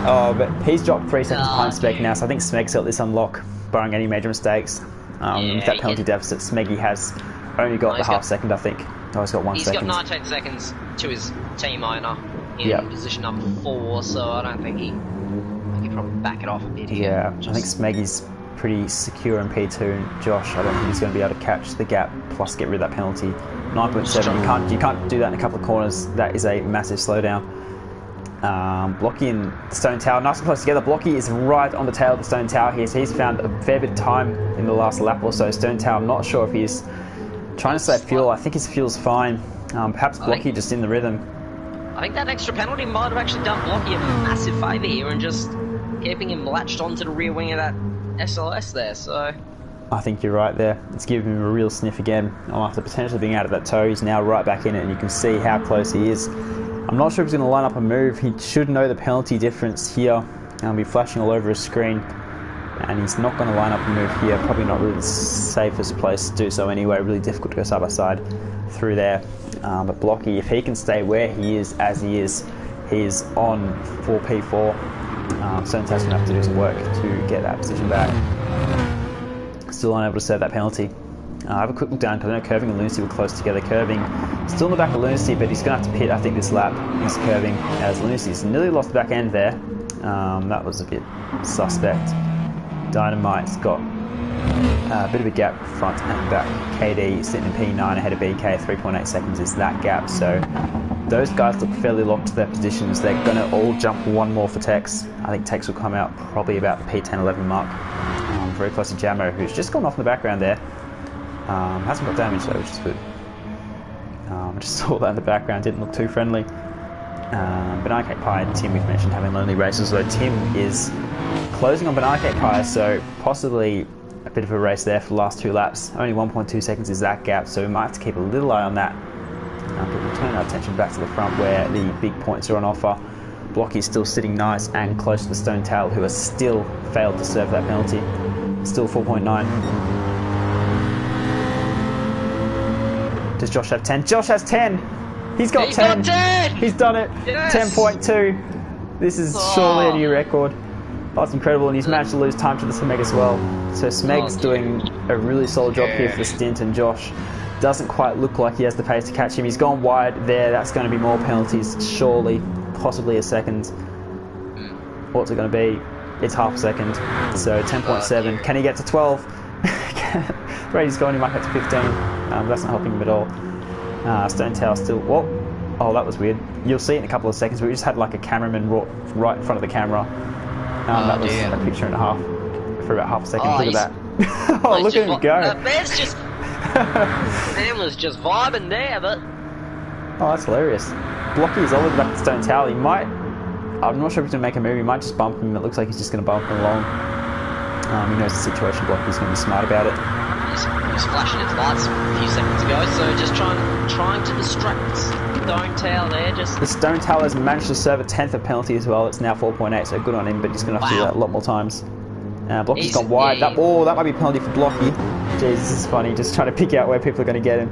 Oh, but he's dropped 3 seconds behind Smeg now, so I think Smeg's got this unlock, barring any major mistakes. With that penalty deficit, Smeggy has only got the half second, I think. Oh, he's got 1 second. He's got 19 seconds to his team owner in position number 4, so I don't think he could probably back it off a bit here. Yeah, I think Smeggy's pretty secure in P2, and Josh, I don't think he's going to be able to catch the gap plus get rid of that penalty. 9.7, you can't do that in a couple of corners. That is a massive slowdown. Blocky and the Stone Tower, nice and close together. Blocky is right on the tail of the Stone Tower here, so he's found a fair bit of time in the last lap or so. Stone Tower, I'm not sure if he's trying to save fuel. I think his fuel's fine. Perhaps Blocky just in the rhythm. I think that extra penalty might have actually done Blocky a massive favour here and just keeping him latched onto the rear wing of that SLS there, so... I think you're right there. It's giving him a real sniff again. After potentially being out of that toe, he's now right back in it, and you can see how close he is. I'm not sure if he's going to line up a move. He should know the penalty difference here. I'll be flashing all over his screen, and he's not going to line up a move here. Probably not really the safest place to do so anyway. Really difficult to go side by side through there. But Blocky, if he can stay where he is as he is, he's on 4P4. Stone's going to have to do some work to get that position back. Still unable to serve that penalty. I have a quick look down because I know Curving and Lunacy were close together. Curving still in the back of Lunacy, but he's going to have to pit, I think, this lap against Curving, as Lunacy's nearly lost the back end there. That was a bit suspect. Dynamite's got a bit of a gap front and back. KD sitting in P9 ahead of BK. 3.8 seconds is that gap. So those guys look fairly locked to their positions. They're going to all jump one more for Tex. I think Tex will come out probably about the P10, 11 mark. Very close to Jamo, who's just gone off in the background there. Hasn't got damage though, which is good. I just saw that in the background, didn't look too friendly. Banana Cake Pie and Tim, we've mentioned having lonely races, though Tim is closing on Banana Cake Pie, so possibly a bit of a race there for the last 2 laps. Only 1.2 seconds is that gap, so we might have to keep a little eye on that. But we'll turn our attention back to the front where the big points are on offer. Blocky's still sitting nice and close to the Stone Tail, who has still failed to serve that penalty. Still 4.9. Does Josh have 10? Josh has 10! He's got 10! He's done it! Yes. 10.2. This is surely a new record. That's incredible, and he's managed to lose time to the Smeg as well. So Smeg's doing a really solid job here for the stint, and Josh doesn't quite look like he has the pace to catch him. He's gone wide there. That's going to be more penalties, surely. Possibly a second. What's it going to be? It's half a second. So 10.7. Can he get to 12? Brady's gone. He might get to 15. That's not helping him at all. Stone Tower still... Whoa. Oh, that was weird. You'll see it in a couple of seconds. We just had like a cameraman right in front of the camera. That was a picture and a half for about half a second. Look at that. Oh, look at him go. Man's just... Man was just vibing there, but... Oh, that's hilarious. Blocky is all the way back to Stone Tower. He might... I'm not sure if he's going to make a move. He might just bump him. It looks like he's just going to bump him along. He knows the situation. Blocky's going to be smart about it. He's flashing his lights a few seconds ago, so just trying to distract Stone Tower there. The Stone Tower has managed to serve a 10th of penalty as well. It's now 4.8, so good on him, but he's going to have to do that a lot more times. Blocky's gone wide. That might be a penalty for Blocky. Jeez, this is funny. Just trying to pick out where people are going to get him.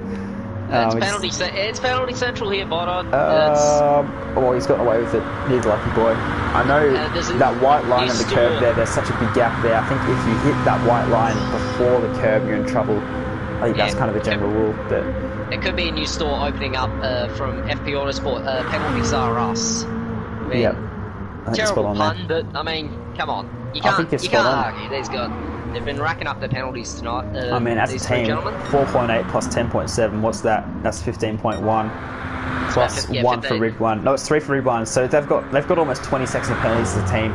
It's penalty central here, Bodod. Well, he's gotten away with it. He's a lucky boy. I know that white line on the curb there's such a big gap there. I think if you hit that white line before the curb, you're in trouble. I think that's kind of a general rule, but It could be a new store opening up from FP Autosport. Penalties are us. I mean, Yep. I think it's spot terrible on pun, there. but I mean, come on. You I think can't, it's you spot can't on. argue. They've been racking up their penalties tonight. I mean, as a these three team, gentlemen. 4.8 plus 10.7. What's that? That's 15.1 plus yeah, 1 for 15. rig one. No, it's 3 for rig one. So they've got almost 20 seconds of penalties as a team.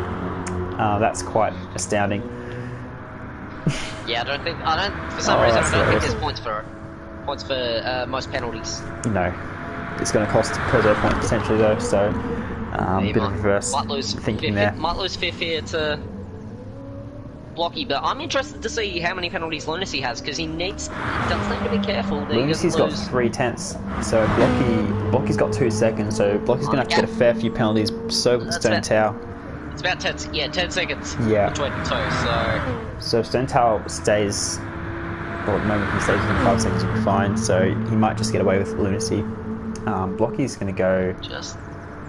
That's quite astounding. Yeah, for some reason, I that's don't think hilarious. there's points for most penalties. No, it's going to cost Prezzo points potentially though. So a bit of reverse might lose thinking there. Might lose fifth here to Blocky, but I'm interested to see how many penalties Lunacy has because he does need to be careful that Lunacy's got 3 tenths, so Blocky's got 2 seconds, so Blocky's going to have to get a fair few penalties. So with Stone Tao. It's about 10 seconds between the two, So if Stone Tao stays, well, at the moment he stays within 5 seconds, will be fine, so he might just get away with Lunacy. Blocky's going to go...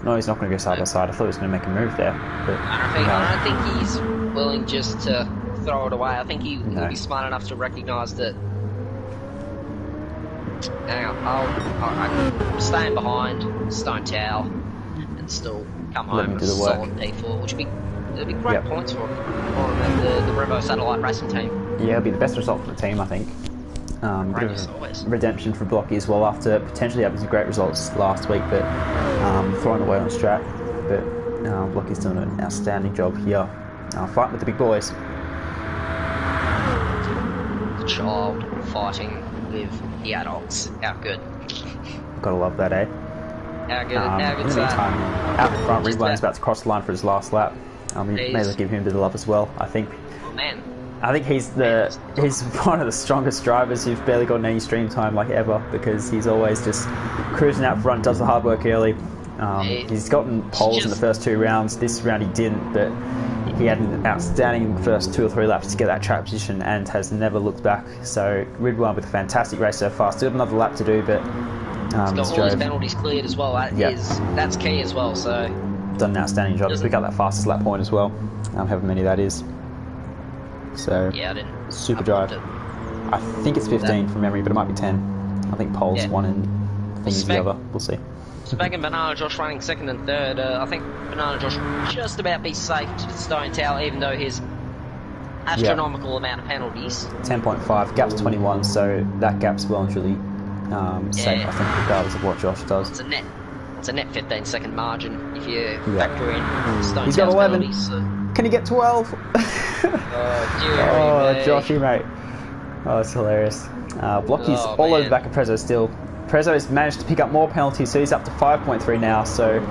No, he's not going to go side by side. I thought he was going to make a move there. But I don't think he's willing just to throw it away. I think he will be smart enough to recognise that. Hang on, I'm staying behind Stone Towel and still come home with a solid P4, which would be great points for him and the Revo Satellite Racing team. Yeah, it'll be the best result for the team, I think. Bit of redemption for Blocky as well after potentially having some great results last week, but throwing away on track. But Blocky's doing an outstanding job here, fighting with the big boys. The child fighting with the adults. How good. Gotta love that, eh? How good. In the meantime, out in front, Ridwine's about to cross the line for his last lap. We may as well give him a bit of love as well, I think. Oh, man. I think he's one of the strongest drivers who've barely gotten any stream time like ever, because he's always just cruising out front, does the hard work early. He's gotten poles in the first 2 rounds. This round he didn't, but he had an outstanding first 2 or 3 laps to get that track position and has never looked back. So Ridwine with a fantastic race so far. Still got another lap to do, but he's got all his penalties cleared as well. That's key as well. So done an outstanding job to pick up that fastest lap point as well. However many that is. So super drive. I think it's 15 from memory, but it might be 10. I think Pole's 1 and Thingy's the other. We'll see. Spag and Banana Josh running 2nd and 3rd. I think Banana Josh just about be safe to Stone Towel, even though his astronomical amount of penalties. 10.5, gap's 21, so that gap's well and truly safe, I think, regardless of what Josh does. It's a net 15-second margin if you factor in Stone He's got 11. Penalties, so. Can he get 12? Joshy, mate. Oh, it's hilarious. Blocky's all over the back of Prezzo still. Prezzo's managed to pick up more penalties, so he's up to 5.3 now. So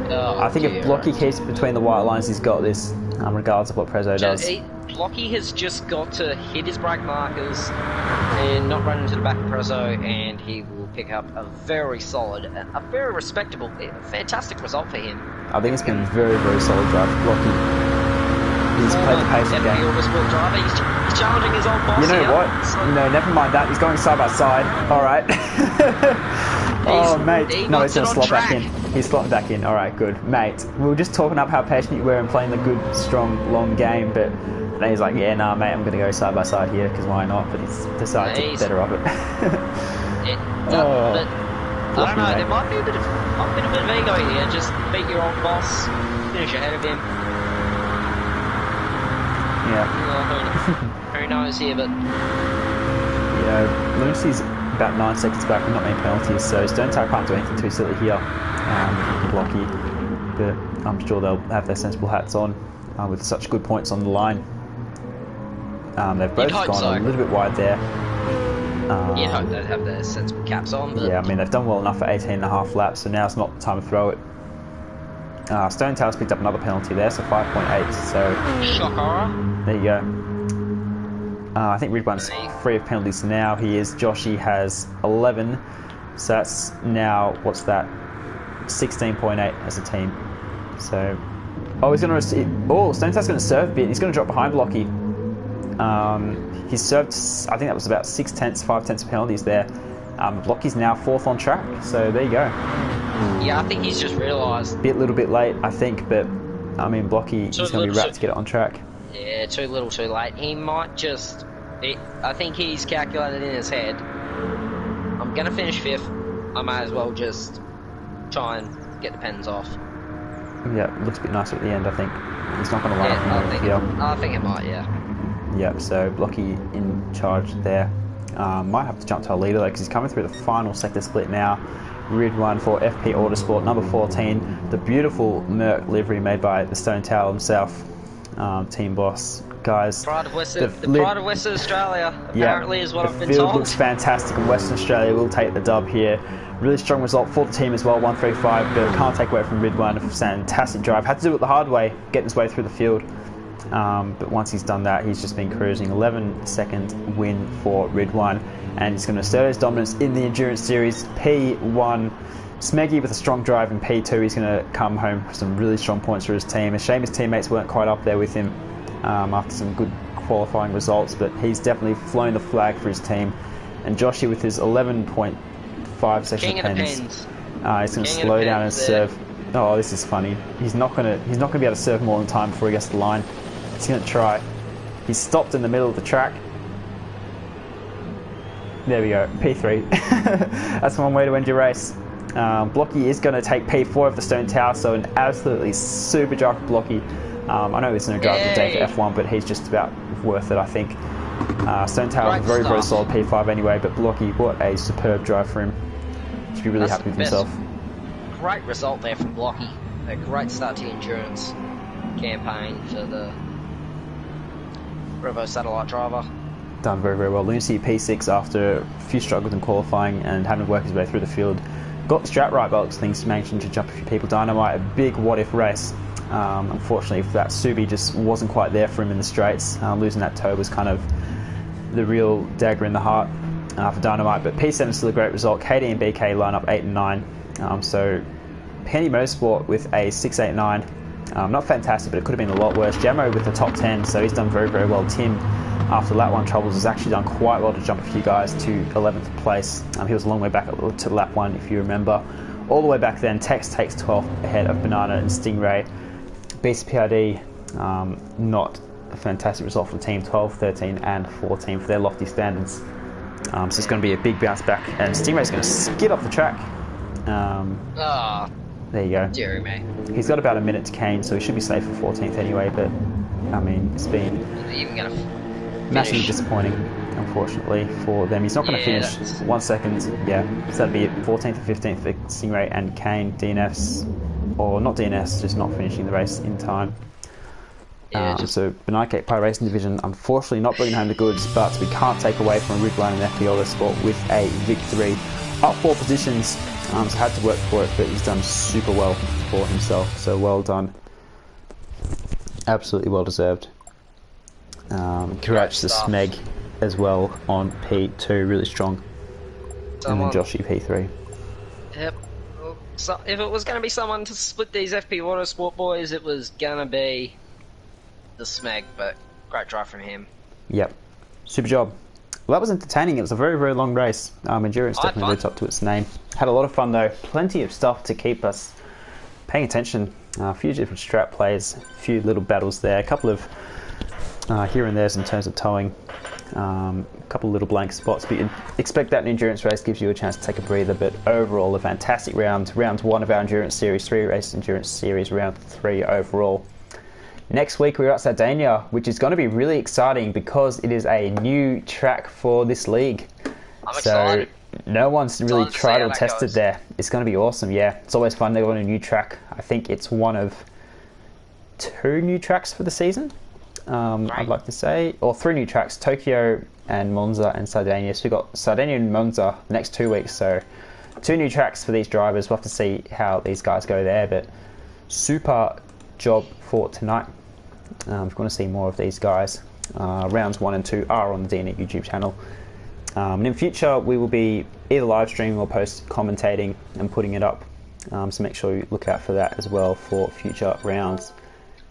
I think if Blocky keeps between the white lines, he's got this, regardless of what Prezzo does. Blocky has just got to hit his brake markers and not run into the back of Prezzo, and he will pick up a very solid, a very respectable, fantastic result for him. I think it's been a very, very solid drive for Blocky. He's played the patient game. He's challenging his old boss. You know what? So... No, never mind that. He's going side by side. All right. Oh, mate. No, he's going to slot back in. He's slotting back in. All right, good. Mate, we were just talking up how patient you were and playing the good, strong, long game, but then he's like, yeah, nah, mate, I'm going to go side by side here, because why not? But he's decided to get better of it. But I don't know, there might be a bit of ego here. Just beat your old boss, finish ahead of him. Yeah. Who knows here, but... Yeah, Lunacy's about 9 seconds back with not many penalties, so Stone Tower can't do anything too silly here. Blocky, but I'm sure they'll have their sensible hats on with such good points on the line. They've both gone a little bit wide there. You'd hope they'd have their sensible caps on, but... Yeah, I mean, they've done well enough for 18.5 laps, so now's not the time to throw it. Stone Tower's picked up another penalty there, so 5.8, so... Shock horror. There you go. I think Ridwine's free of penalties now. He is. Joshy has 11, so that's now, what's that? 16.8 as a team. So, he's going to receive... Oh, Stone Tower's going to serve a bit. He's going to drop behind Blocky. He's served, I think that was about 5 tenths of penalties there. Blocky's now 4th on track, so there you go. Yeah, I think he's just realised. Little bit late, I think, but I mean, Blocky is going to be wrapped to get it on track. Yeah, too little, too late. He might just... I think he's calculated in his head. I'm gonna finish 5th. I might as well just try and get the pens off. Yeah, it looks a bit nicer at the end, I think. He's not going to line up in the field. I think it might, yeah. Yep, so Blocky in charge there. Might have to jump to our leader though, because he's coming through the final sector split now. Rid 1 for FP Autosport, number 14. The beautiful Merc livery made by the Stone Tower himself, team boss. Guys, pride of Western Australia, apparently, is what I've been told. The field looks fantastic, and Western Australia will take the dub here. Really strong result for the team as well, 135, but can't take away from Rid 1. Fantastic drive. Had to do it the hard way, getting his way through the field. But once he's done that, he's just been cruising. 11-second win for Rid 1, and he's going to assert his dominance in the Endurance Series. P1, Smeggy with a strong drive in P2. He's going to come home with some really strong points for his team. A shame his teammates weren't quite up there with him after some good qualifying results, but he's definitely flown the flag for his team. And Joshy with his 11.5 section pens. He's going to slow down and serve. Oh, this is funny. He's not going to be able to serve more than time before he gets to the line. He's going to try. He's stopped in the middle of the track. There we go, P3. That's one way to end your race. Blocky is going to take P4 of the Stone Tower, so an absolutely super drive for Blocky. I know there's no drive of the day for F1, but he's just about worth it, I think. Stone Tower is a very, very solid P5 anyway, but Blocky, what a superb drive for him. Should be really happy with himself. Great result there from Blocky. A great start to the endurance campaign for the Revo Satellite driver. Done very, very well. Lunacy P6 after a few struggles in qualifying and having to work his way through the field. Got the strat right, but things managed to jump a few people. Dynamite, a big what-if race. Unfortunately, that Subi just wasn't quite there for him in the straights. Losing that toe was kind of the real dagger in the heart for Dynamite. But P7 is still a great result. KD and BK line up 8 and 9. So Penny Motorsport with a 6.89. Not fantastic, but it could have been a lot worse. Jamo with the top 10, so he's done very, very well. Tim, after lap 1 troubles, has actually done quite well to jump a few guys to 11th place. He was a long way back to lap 1, if you remember. All the way back then, Tex takes 12th ahead of Banana and Stingray. BCPRD, not a fantastic result for the team, 12, 13 and 14 for their lofty standards. So it's going to be a big bounce back, and Stingray's going to skid off the track. There you go. Dear me. He's got about a minute to Kane, so he should be safe for 14th anyway, but I mean, it's been massively disappointing, unfortunately, for them. He's not going to finish 1 second. Yeah, so that'd be 14th and 15th for Stingray and Kane. DNFs, or not DNFs, just not finishing the race in time. So Benike Pi Racing Division, unfortunately not bringing home the goods, but we can't take away from Rid 1 and FP Autosport with a victory. Up 4 positions, so had to work for it, but he's done super well for himself, so well done. Absolutely well deserved. Congrats to Smeg as well on P2, really strong. And then Joshy P3. Yep. So if it was going to be someone to split these FP Autosport boys, it was going to be the Smeg, but great drive from him. Yep. Super job. Well, that was entertaining. It was a very, very long race. Endurance definitely lived up to its name. Had a lot of fun though. Plenty of stuff to keep us paying attention. A few different strat plays, a few little battles there, a couple of here and there's in terms of towing, a couple of little blank spots, but you'd expect that an endurance race gives you a chance to take a breather. But overall, a fantastic round. Round 1 of our endurance series, 3 race endurance series, round 3 overall. Next week we're at Sardinia, which is going to be really exciting because it is a new track for this league. I'm excited. No one's really tried or tested there. It's going to be awesome, yeah. It's always fun to go on a new track. I think it's one of 2 new tracks for the season, I'd like to say. Or 3 new tracks, Tokyo and Monza and Sardinia. So we've got Sardinia and Monza the next 2 weeks. So 2 new tracks for these drivers. We'll have to see how these guys go there. But super job for tonight. If you want to see more of these guys, rounds 1 and 2 are on the DNet YouTube channel. And in future, we will be either live streaming or post commentating and putting it up. So make sure you look out for that as well for future rounds.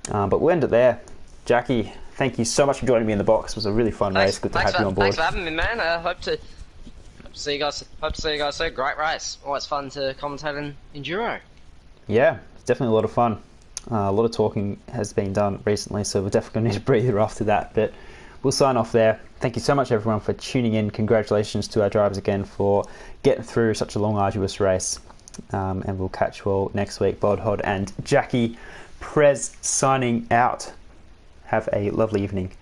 But we'll end it there. Jackie, thank you so much for joining me in the box. It was a really fun race. Good to have you on board. Thanks for having me, man. Hope to see you guys. Hope to see you guys soon. Great race. Always fun to commentate in enduro. Yeah, it's definitely a lot of fun. A lot of talking has been done recently, so we're definitely going to need a breather after that. But we'll sign off there. Thank you so much, everyone, for tuning in. Congratulations to our drivers again for getting through such a long, arduous race. And we'll catch you all next week. Bodhod and Jackie Prez signing out. Have a lovely evening.